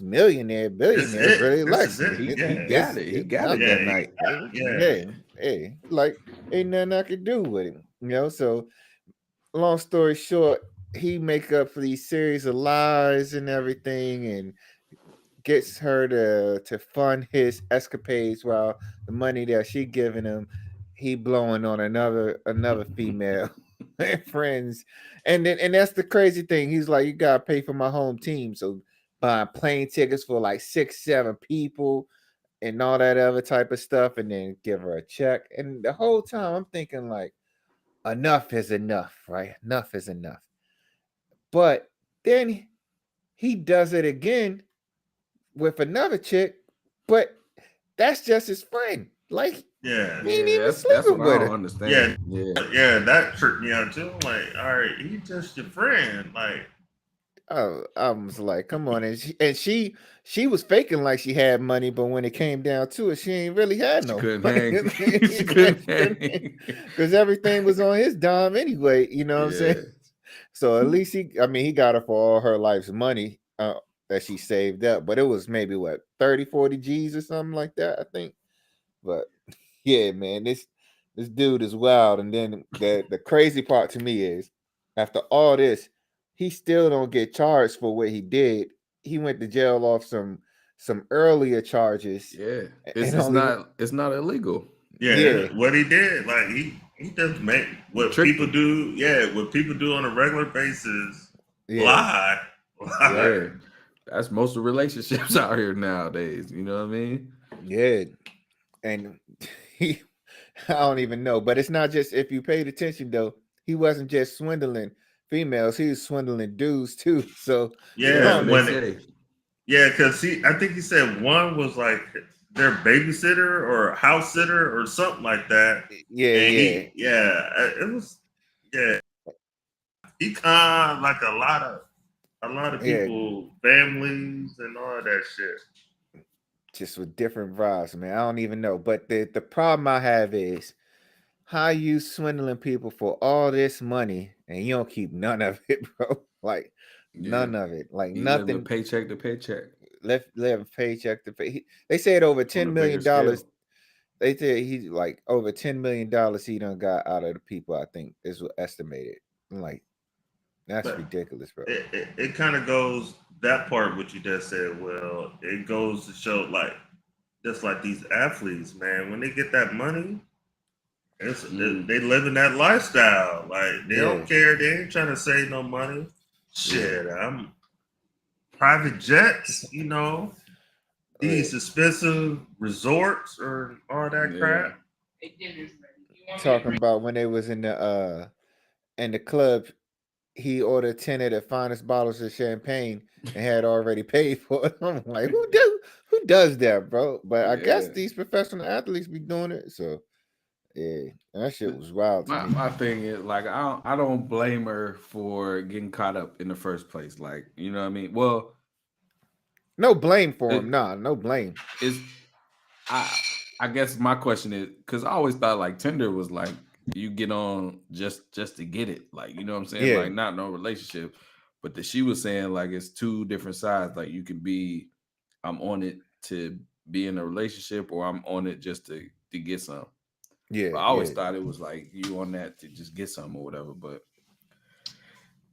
billionaire really likes me. He got it. He got it that night. Hey, like ain't nothing I could do with him. So long story short, he make up for these series of lies and everything, and gets her to fund his escapades, while the money that she giving him, he blowing on another female and friends. And that's the crazy thing. He's like, you gotta pay for my home team, so buying plane tickets for like 6-7 people and all that other type of stuff, and then give her a check. And the whole time I'm thinking like, enough is enough, right? Enough is enough. But then he does it again with another chick, but that's just his friend. Like, he ain't even that's sleeping what with I don't her. understand. Yeah, that tripped me out too. I'm like, all right, he's just your friend. Like, I was like, come on, and she was faking like she had money, but when it came down to it, she ain't really had no. She couldn't hang. She couldn't hang because everything was on his dime anyway. You know what I'm saying? So at least he got her for all her life's money that she saved up, but it was maybe what 30-40 G's or something like that, I think. But yeah, man, this dude is wild. And then the crazy part to me is, after all this, he still don't get charged for what he did. He went to jail off some some earlier charges. Yeah, and only it's not illegal. Yeah, what he did, like he does make what Tricked people him. do. Yeah, what people do on a regular basis. Yeah. Lie. Yeah, that's most of relationships out here nowadays. You know what I mean? Yeah, and he, I don't even know, but it's not just, if you paid attention though, he wasn't just swindling females, he was swindling dudes too. So Yeah, They say. yeah, because I think he said one was like their babysitter or house sitter or something like that. yeah, And yeah, it was, yeah, he conned like a lot of yeah, people, families, and all that shit. just with different vibes, man. I don't even know. But the problem I have is, how you swindling people for all this money and you don't keep none of it, bro? Like none of it, like He living nothing. paycheck to paycheck. Left paycheck to pay. They said over On a $10 bigger million. scale. They said he's like over $10 million he done got out of the people, I think is what estimated. I'm like, that's But ridiculous, bro. it kind of goes, that part what you just said. Well, it goes to show, like, just like these athletes, man, when they get that money, they living that lifestyle. Like they don't care. They ain't trying to save no money. Shit, I'm private jets. You know, these expensive resorts or all that crap. Talking about when they was in the club, he ordered 10 of the finest bottles of champagne and had already paid for it. I'm like, who does that, bro? But I guess these professional athletes be doing it. So yeah, that shit was wild to me. My thing is, like, I don't blame her for getting caught up in the first place. Like, you know what I mean? Well, no blame for him. Nah, no blame. I guess my question is, because I always thought like Tinder was like you get on just to get it, like, you know what I'm saying? Yeah. Like, not no relationship, but that she was saying like it's two different sides. Like, you can be, I'm on it to be in a relationship, or I'm on it just to get some. Yeah, but I always thought it was like you on that to just get some or whatever. But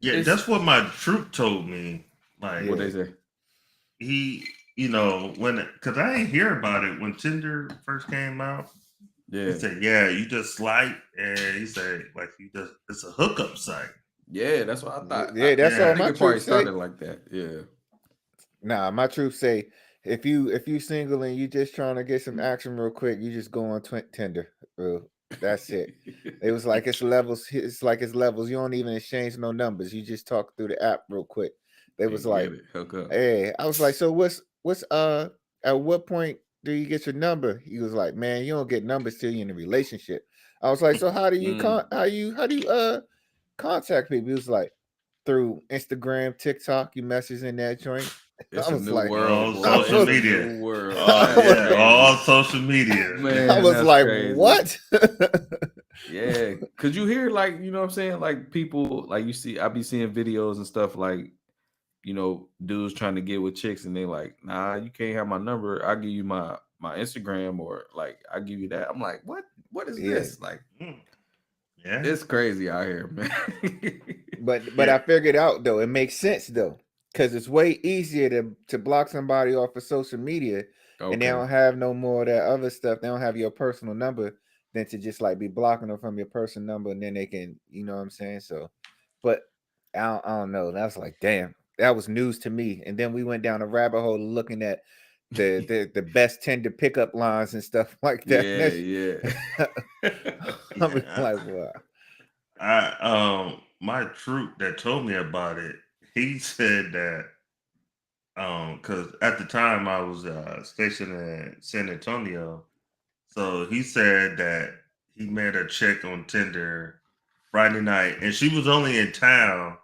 yeah, that's what my troop told me. Like, what they say. He, you know, because I didn't hear about it when Tinder first came out. Yeah. He said, yeah, you just swipe, and he said, like, it's a hookup site. Yeah, that's what I thought. Yeah, that's all my troops started like that. Yeah. Nah, my troops say, if you single and you just trying to get some action real quick, you just go on Tinder, bro. That's it. It was like it's levels. It's like it's levels. You don't even exchange no numbers. You just talk through the app real quick. They was like, hey, I was like, so what's at what point do you get your number? He was like, man, you don't get numbers till you're in a relationship. I was like, so how do you contact people? He was like, through Instagram, TikTok, you message in that joint. It's I a was new like, world, all social media. New world. All social media. Man, I was like, crazy. what? Yeah, because you hear, like, you know what I'm saying? Like, people, like, I be seeing videos and stuff, like, you know, dudes trying to get with chicks, and they like, nah, you can't have my number. I'll give you my Instagram, or like, I'll give you that. I'm like, what is this? Like, yeah, it's crazy out here, man. But I figured out though, it makes sense though, because it's way easier to block somebody off of social media, and they don't have no more of that other stuff. They don't have your personal number, than to just like be blocking them from your personal number, and then they can, you know what I'm saying? So, but I don't know. That's like, damn, that was news to me. And then we went down a rabbit hole looking at the best Tinder pickup lines and stuff like that. I'm like, wow. My troop that told me about it, he said that because at the time I was stationed in San Antonio, so he said that he met a chick on Tinder Friday night, and she was only in town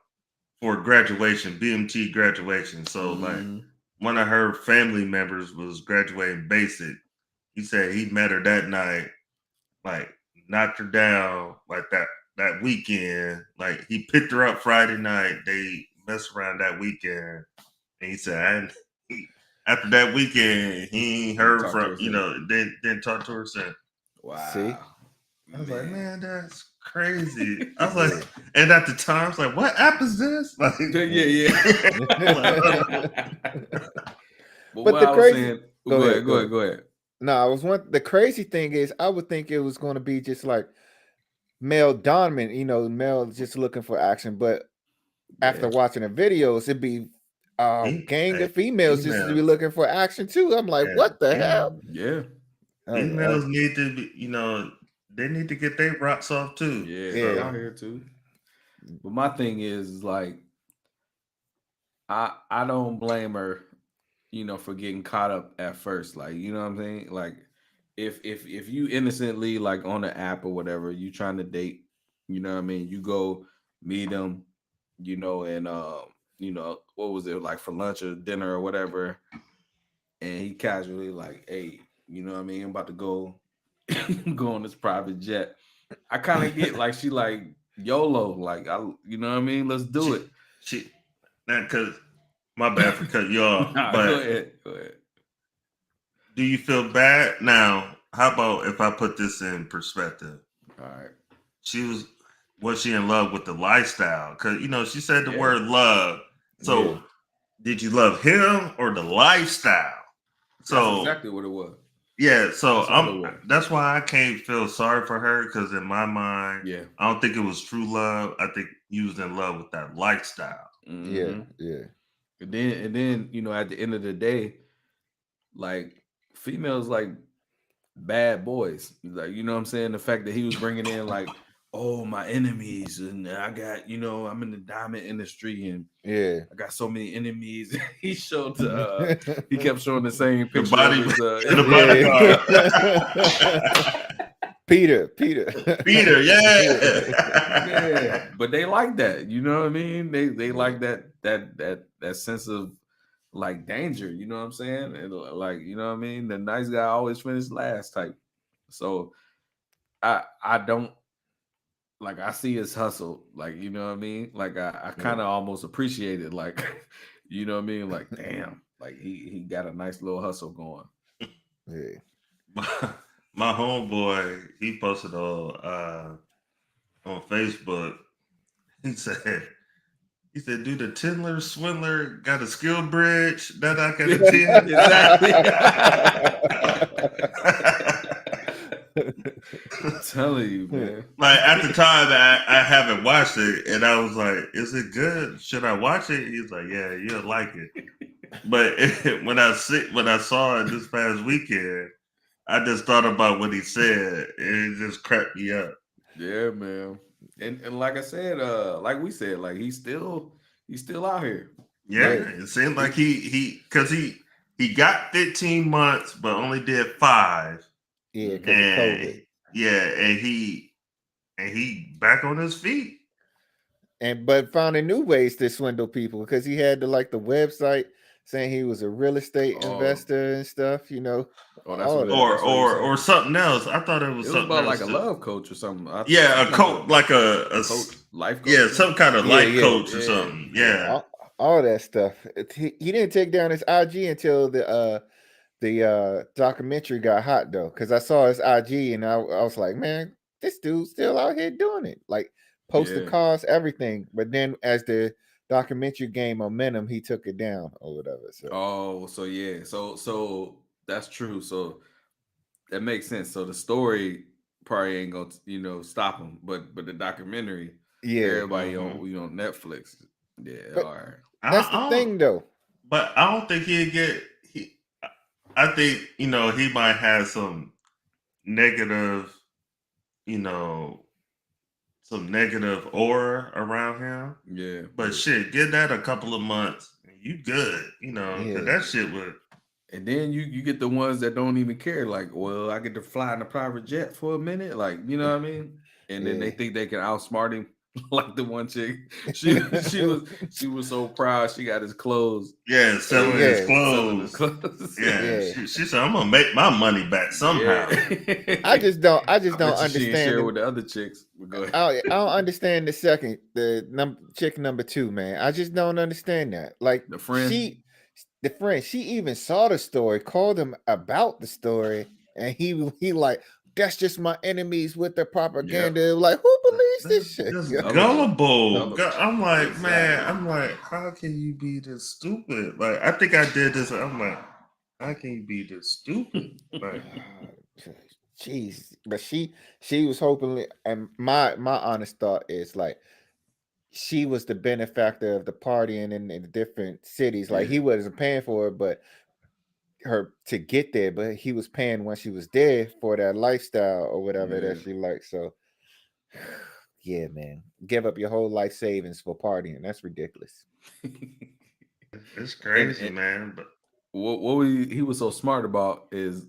for graduation, BMT graduation. So like, one of her family members was graduating basic. He said he met her that night, like knocked her down like that weekend. Like, he picked her up Friday night. They messed around that weekend, and he said, after that weekend, he ain't heard from, didn't talk to her since. Wow. See? I was like, man, that's crazy. I was like, and at the time, I was like, what app is this? Like, yeah. But But what the I was crazy. saying, Go ahead. go ahead. No, I was one. The crazy thing is, I would think it was going to be just like male dominant, male just looking for action. But after Yeah. watching the videos, it'd be a gang of females just to be looking for action too. I'm like, what the hell? Yeah. Females need to be, they need to get their rocks off too. Yeah, they out here too. But my thing is like, I don't blame her, for getting caught up at first. Like, you know what I'm saying? Like, if you innocently like on the app or whatever, you trying to date, you know what I mean? You go meet them, and what was it like for lunch or dinner or whatever, and he casually like, hey, you know what I mean? I'm about to go go on this private jet. I kind of get like she like YOLO, like you know what I mean? Let's do it. Because my bad for cutting you off. Nah, but go ahead. do you feel bad now? How about if I put this in perspective? All right. Was she in love with the lifestyle? Because she said the word love. So did you love him or the lifestyle? So that's exactly what it was. Yeah, so that's why I can't feel sorry for her, because in my mind, I don't think it was true love. I think you was in love with that lifestyle. Mm-hmm. Yeah. And then at the end of the day, like females like bad boys. Like, you know what I'm saying? The fact that he was bringing in like, oh, my enemies, and I got, I'm in the diamond industry, and I got so many enemies. He showed he kept showing the same picture of his, the bodyguard. Peter, yeah. But they like that, you know what I mean? They like that sense of like danger, you know what I'm saying? And like, you know what I mean? The nice guy always finished last type. So I don't like, I see his hustle, like, you know what I mean? Like I kind of almost appreciate it, like, you know what I mean? Like, damn, like he got a nice little hustle going. Yeah. My homeboy, he posted on Facebook. He said, do the Tinder Swindler got a skill bridge that I can attend? I'm telling you, man. Like at the time, I haven't watched it, and I was like, "Is it good? Should I watch it?" He's like, "Yeah, you'll like it." But when I saw it this past weekend, I just thought about what he said, and it just cracked me up. Yeah, man. And like I said, like we said, like he's still out here. Yeah, it seemed like he got 15 months, but only did 5. Yeah, because of COVID. Yeah, and he back on his feet. But finding new ways to swindle people, because he had the website saying he was a real estate investor and stuff, or something else. I thought it was something about else like a love coach or something. A coach, like a coach, life coach. Yeah, some kind of life coach or something. Yeah. All that stuff. He didn't take down his IG until the documentary got hot though, because I saw his IG and I was like, man, this dude's still out here doing it, like posted cars, everything. But then as the documentary gained momentum, he took it down or whatever. So so that's true. So that makes sense. So the story probably ain't gonna stop him, but the documentary, everybody on Netflix. Yeah, all right. That's the thing though. But I don't think he'd get. I think he might have some negative, some negative aura around him. Yeah. But shit, get that a couple of months, you good. That shit would. And then you get the ones that don't even care. Like, well, I get to fly in a private jet for a minute. Like, you know what I mean? And then they think they can outsmart him. Like the one chick, she was so proud she got his clothes. Yeah, selling his clothes. Yeah. She said, "I'm gonna make my money back somehow." Yeah. I just don't understand. She share it with the other chicks. Go ahead. I don't understand the chick number 2, man. I just don't understand that. Like the friend, she even saw the story, called him about the story, and he like, that's just my enemies with their propaganda. Yep. Like, who believes this shit? Gullible. I'm like, man, how can you be this stupid? Like, I think I did this. I'm like, How can you be this stupid? Like, Jeez, but she was hoping, and my honest thought is like she was the benefactor of the partying in the different cities. Like he Yeah. wasn't paying for it, but her to get there, but he was paying when she was there for that lifestyle or whatever Yeah. that she liked. So yeah, man, give up your whole life savings for partying. That's ridiculous. it's crazy, and man. But what he was so smart about is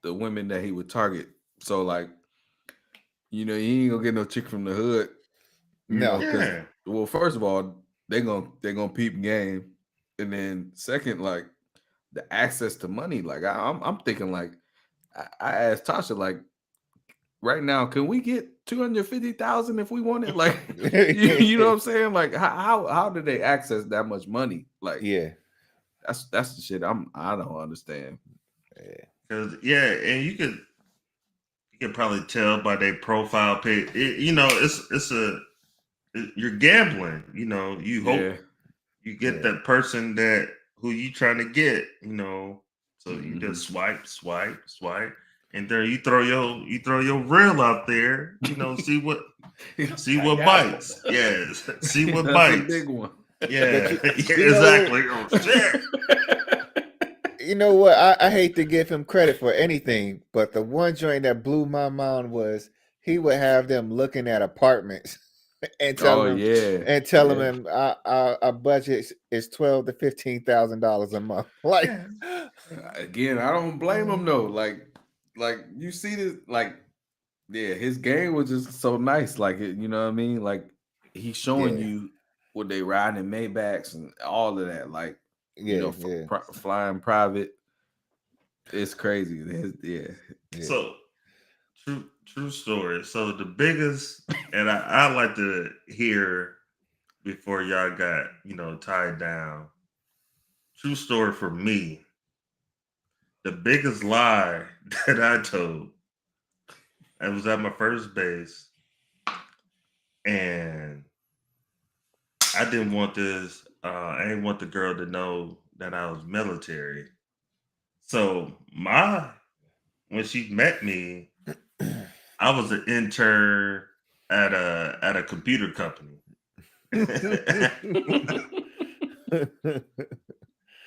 the women that he would target. So like, you ain't gonna get no chick from the hood, No. because yeah, well, first of all, they gonna peep game, and then second, like the access to money. Like I'm thinking like I asked Tasha like right now, can we get 250,000 if we want it? Like you know what I'm saying? Like how do they access that much money? Like Yeah. that's the shit I don't understand. Yeah. because and you can probably tell by their profile page. You're gambling. You hope Yeah. you get Yeah. that person that who you trying to get. So you Mhm. just swipe, and then you throw your reel out there. See what I got bites. one. Yes, see what That's a bites. big one. Yeah, But yeah, you know what? exactly. Oh shit. You know what? I hate to give him credit for anything, but the one joint that blew my mind was he would have them looking at apartments and Oh telling them yeah. telling Yeah. them our budget is $12,000 to $15,000 a month. Like, Yeah. Again, I don't blame him though. Like you see this, like, yeah, his game was just so nice. Like you know what I mean? Like he's showing yeah, you what they riding in Maybachs and all of that. Like, yeah, yeah, flying private. It's crazy. Yeah. yeah. So true story. So the biggest, and I like to hear before y'all got tied down. True story for me. The biggest lie that I told. I was at my first base, and I didn't want this. I didn't want the girl to know that I was military. So when she met me, I was an intern at a computer company.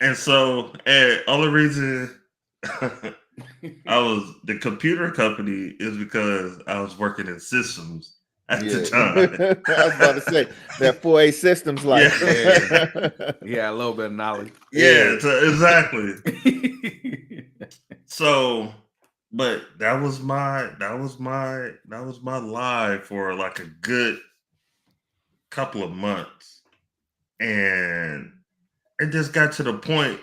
And so, and only reason I was the computer company is because I was working in systems at the time. I was about to say that 4A systems life. He had a little bit of knowledge. Yeah, exactly. So, but that was my lie for like a good couple of months, and it just got to the point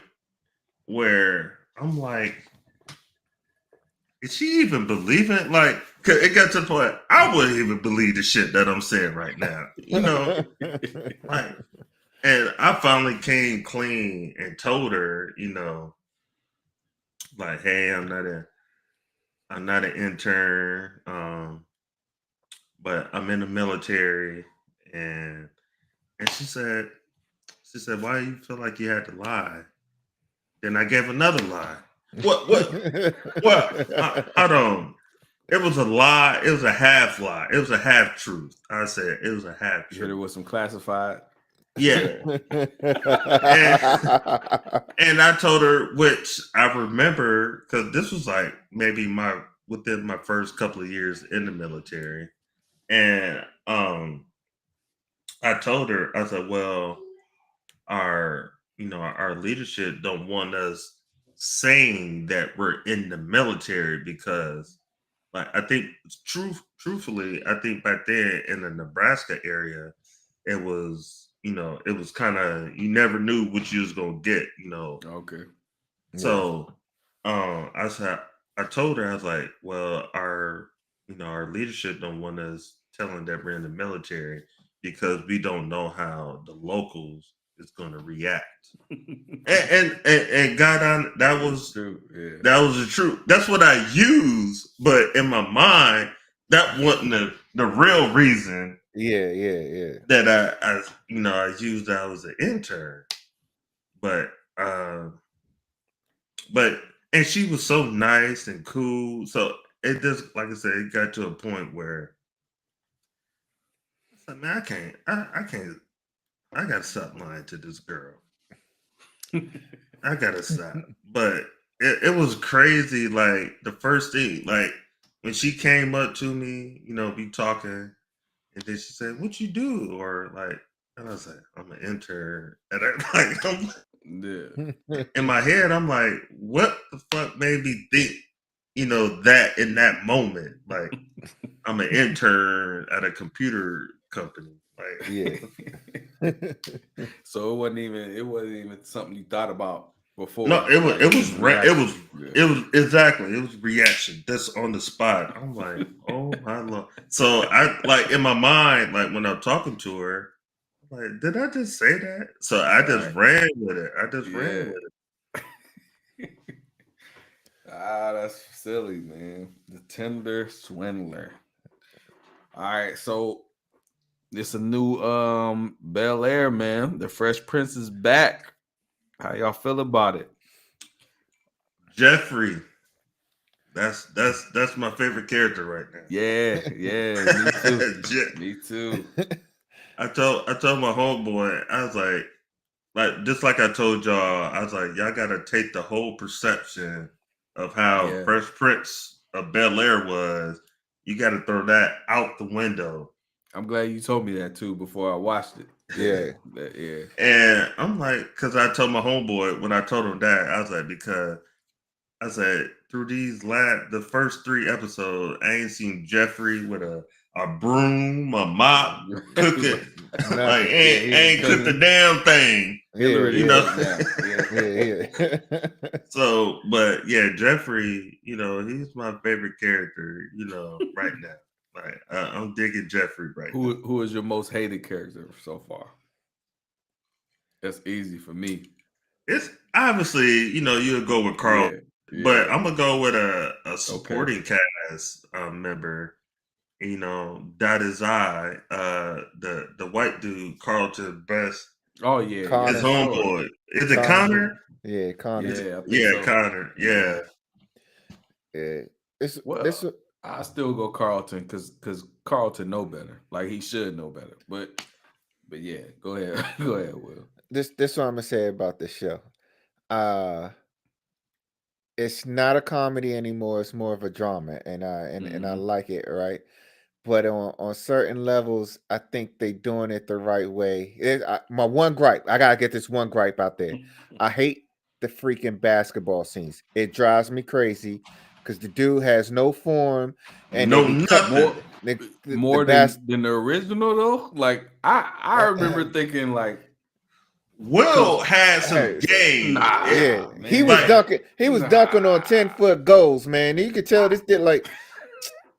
where I'm like, is she even believing? Like, 'cause it got to the point I wouldn't even believe the shit that I'm saying right now. Like, and I finally came clean and told her, like, hey, I'm not an intern, but I'm in the military, and she said, why do you feel like you had to lie? Then I gave another lie. What? I don't. It was a lie. It was a half lie. It was a half truth. I said it was a half You hit it truth. with some classified. Yeah. And I told her, which I remember, because this was like maybe within my first couple of years in the military, and I told her, I said, well, our leadership don't want us saying that we're in the military because, like, I think truthfully, I think back then in the Nebraska area, it was kind of, you never knew what you was gonna get. Okay. So I told her, I was like, well, our leadership don't want us telling that we're in the military because we don't know how the locals is going to react. And God, that was True. Yeah. that was the truth. That's what I used, but in my mind, that wasn't the real reason yeah. that I used that I was an intern. But and she was so nice and cool. So it just, like I said, it got to a point where I said, man, I can't, I gotta stop lying to this girl. I gotta stop. But it was crazy. Like the first thing, like when she came up to me, be talking, and then she said, "What you do?" Or like, and I was like, "I'm an intern." And in my head, I'm like, "What the fuck made me think?" That in that moment, like I'm an intern at a computer company. Like, Yeah. So it wasn't even something you thought about before. No, it was reaction. it was reaction. That's on the spot. I'm like, oh my lord. So I, like, in my mind, like when I'm talking to her, I'm like, did I just say that? So I just ran with it. Ran with it. That's silly, man. The Tinder Swindler. All right, so it's a new Bel-Air, man. The Fresh Prince is back. How y'all feel about it? Jeffrey. That's my favorite character right now. Yeah, me too. Me too. I told my homeboy, I was like just like I told y'all, I was like, y'all gotta take the whole perception of how Fresh Prince of Bel-Air was. You gotta throw that out the window. I'm glad you told me that too before I watched it. Yeah. And I'm like, because I told my homeboy when I told him that, I was like, because I said through the first 3 episodes, I ain't seen Jeffrey with a broom, a mop, cooking. Like ain't cooked a damn thing. So, but yeah, Jeffrey, he's my favorite character, right now. Like I'm digging Jeffrey right now. Who is your most hated character so far? That's easy for me. It's obviously, you'll go with Carl. Yeah. But I'm gonna go with a supporting cast member. That is the white dude, Carlton Best. Oh yeah, Connor. His homeboy. Is it Connor? Yeah, Connor. Yeah, Connor. Yeah. Yeah. I still go Carlton because Carlton know better. Like he should know better. But yeah, go ahead. Go ahead, Will. This what I'm gonna say about this show. It's not a comedy anymore. It's more of a drama, and I like it, right? But on certain levels, I think they doing it the right way. My one gripe, I gotta get this one gripe out there. I hate the freaking basketball scenes. It drives me crazy because the dude has no form and more than the original though. Like I remember thinking like. Will had some game. Man. He was dunking. He was dunking on 10-foot goals, man. You could tell this did like.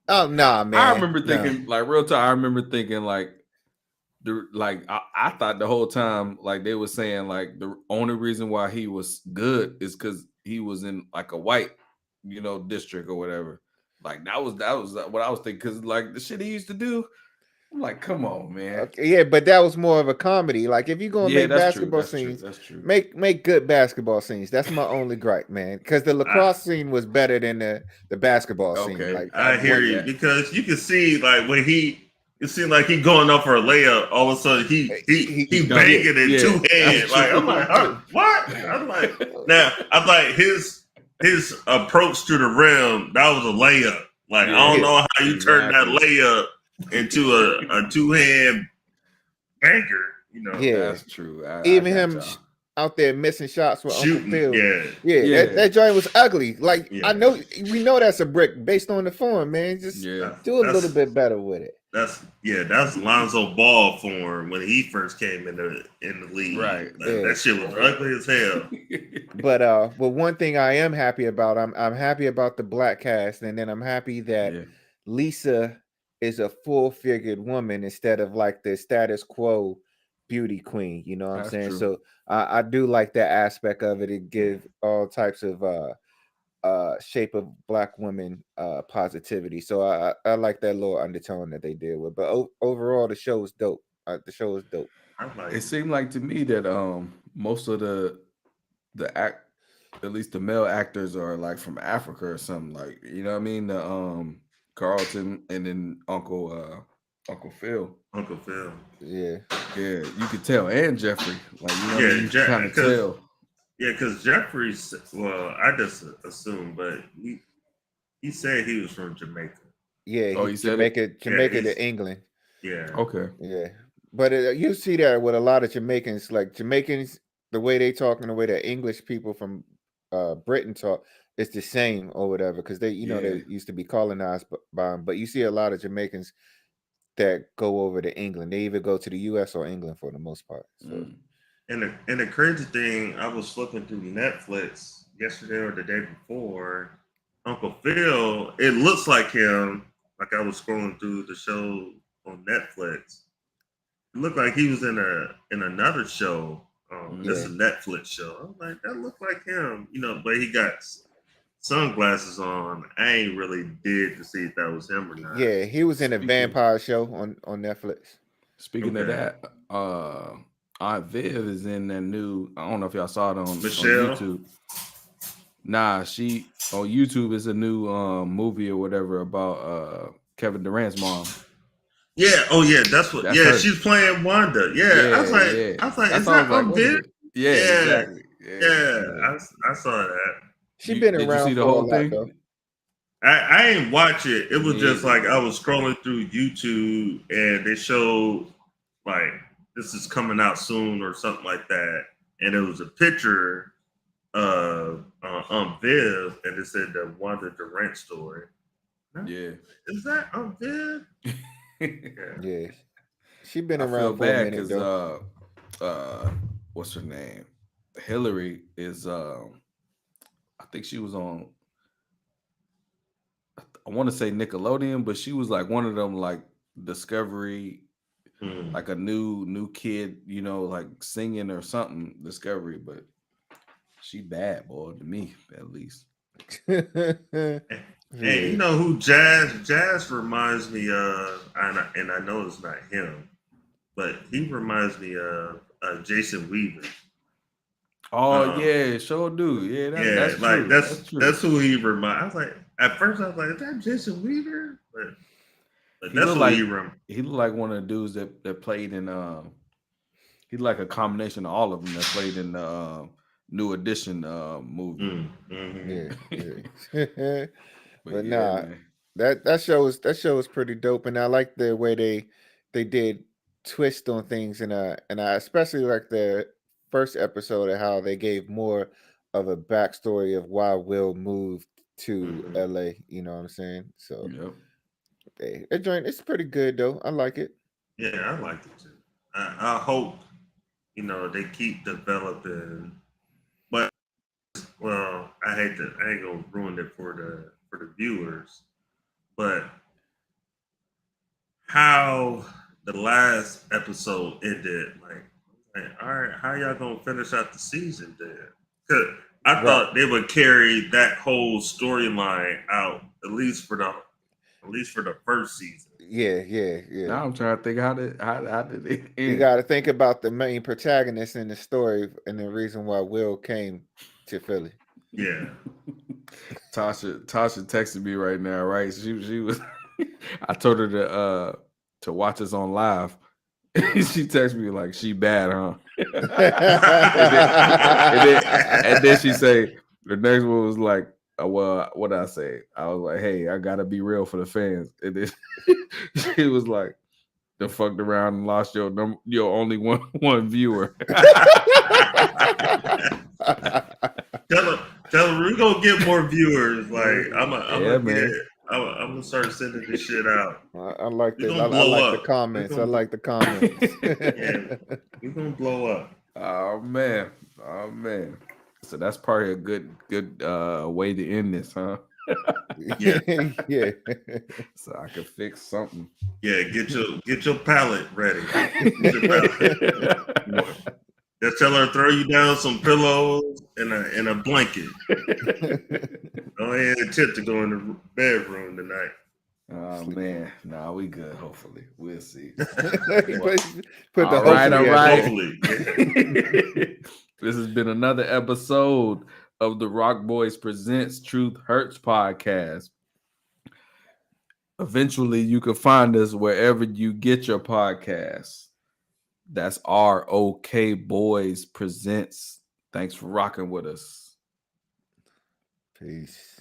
Oh nah, man. I remember thinking like real time. I remember thinking like, I thought the whole time like they were saying like the only reason why he was good is because he was in like a white, district or whatever. Like that was what I was thinking because like the shit he used to do. I'm like, come on, man. Okay, yeah, but that was more of a comedy. Like, if you're gonna make basketball scenes, that's true. Make good basketball scenes. That's my only gripe, man. Because the lacrosse scene was better than the basketball scene. Like, I hear you because you can see like when it seemed like he going up for a layup. All of a sudden he banging it in 2 hands. Like I'm like, what? I'm like his approach to the rim. That was a layup. Like I don't know how you turn that layup into a 2-hand banger, That's true. Even him out there missing shots with shooting, Uncle Phil. That joint was ugly. Like we know that's a brick based on the form, man. Just do a little bit better with it. That's Lonzo Ball form when he first came in the league. Right. That shit was ugly as hell. But one thing I am happy about, I'm happy about the black cast, and then I'm happy that Lisa is a full-figured woman instead of like the status quo beauty queen. You know what I'm saying? True. So I do like that aspect of it. It gives all types of shape of black women positivity. So I like that little undertone that they did with. But overall, the show is dope. It seemed like to me that most of the at least the male actors are like from Africa or something, like, you know what I mean? The Carlton and then Uncle Phil. Uncle Phil. Yeah. Yeah, you could tell, and Jeffrey, like, you know what I Yeah, mean? You kind of tell. Yeah, because Jeffrey's. Well, I just assumed, but he said he was from Jamaica. Yeah, Oh, he you said it? Jamaica he's- to England. Yeah. Okay. Yeah, but you see that with a lot of Jamaicans, like Jamaicans, the way they talk and the way that English people from Britain talk, it's the same or whatever, because they, Yeah. they used to be colonized by them. But you see a lot of Jamaicans that go over to England. They either go to the U.S. or England for the most part. So. And the crazy thing, I was flipping through Netflix yesterday or the day before. Uncle Phil, it looks like him. Like I was scrolling through the show on Netflix. It looked like he was in another show. It's a Netflix show. I was like, that looked like him, but he got sunglasses on. I ain't really did to see if that was him or not. Yeah, he was in a vampire show on Netflix. Speaking of that, Aunt Viv is in that new. I don't know if y'all saw it on YouTube. Nah, she on YouTube is a new movie or whatever about Kevin Durant's mom. Yeah. Oh yeah, that's her. She's playing Wanda. Yeah. I was like, is that Aunt Viv? Yeah, exactly. Yeah. I saw that. She's been around. Did you see the whole thing? Though. I ain't watch it. It was just like I was scrolling through YouTube and they showed like this is coming out soon or something like that, and it was a picture of Viv, and it said the Wanda Durant story. Yeah, is that Viv? Yeah, she been around for a minute though. What's her name? Hillary is. I think she was on. I want to say Nickelodeon, but she was like one of them like Discovery. Like a new kid, like singing or something, Discovery, but she bad, boy, to me at least. Hey, you know who Jazz reminds me of, and I know it's not him, but he reminds me of Jason Weaver. Oh yeah, sure do. Yeah, that's like true. That's who he reminds. I was like, at first I was like, is that Jason Weaver? But that's who he reminds. He looked like one of the dudes that played in he's like a combination of all of them that played in the New Edition movie. Yeah. But nah, that show is pretty dope, and I like the way they did twist on things, and I especially like the first episode of how they gave more of a backstory of why Will moved to LA. You know what I'm saying? So it's pretty good though. I like it. Yeah, I like it too. I hope they keep developing, but well, I ain't gonna ruin it for the viewers, but how the last episode ended, like all right, how y'all gonna finish out the season then? Cause I thought they would carry that whole storyline out at least for the first season. Yeah. Now I'm trying to think how did it end? You got to think about the main protagonist in the story and the reason why Will came to Philly. Yeah. Tasha texted me right now, right? She was I told her to watch us on live. She texted me like, she bad, huh? and then she say the next one was like, well, what did I say? I was like, hey, I gotta be real for the fans. And then she was like, the fucked around and lost your only one viewer. Tell her we're gonna get more viewers. Like I'm gonna start sending this shit out. I like this. I like the comments. I like the comments. Yeah, we're gonna blow up. Oh man. So that's probably a good way to end this, huh? Yeah. So I could fix something. Yeah, get your palette ready. Just tell her to throw you down some pillows and a blanket. Go ahead and attempt to go in the bedroom tonight. Oh man, nah, we good. Hopefully, we'll see. Put all right. Hopefully. This has been another episode of the ROK Boyz Presents Truth Hurts podcast. Eventually, you can find us wherever you get your podcasts. That's ROK Boyz Presents. Thanks for rocking with us. Peace.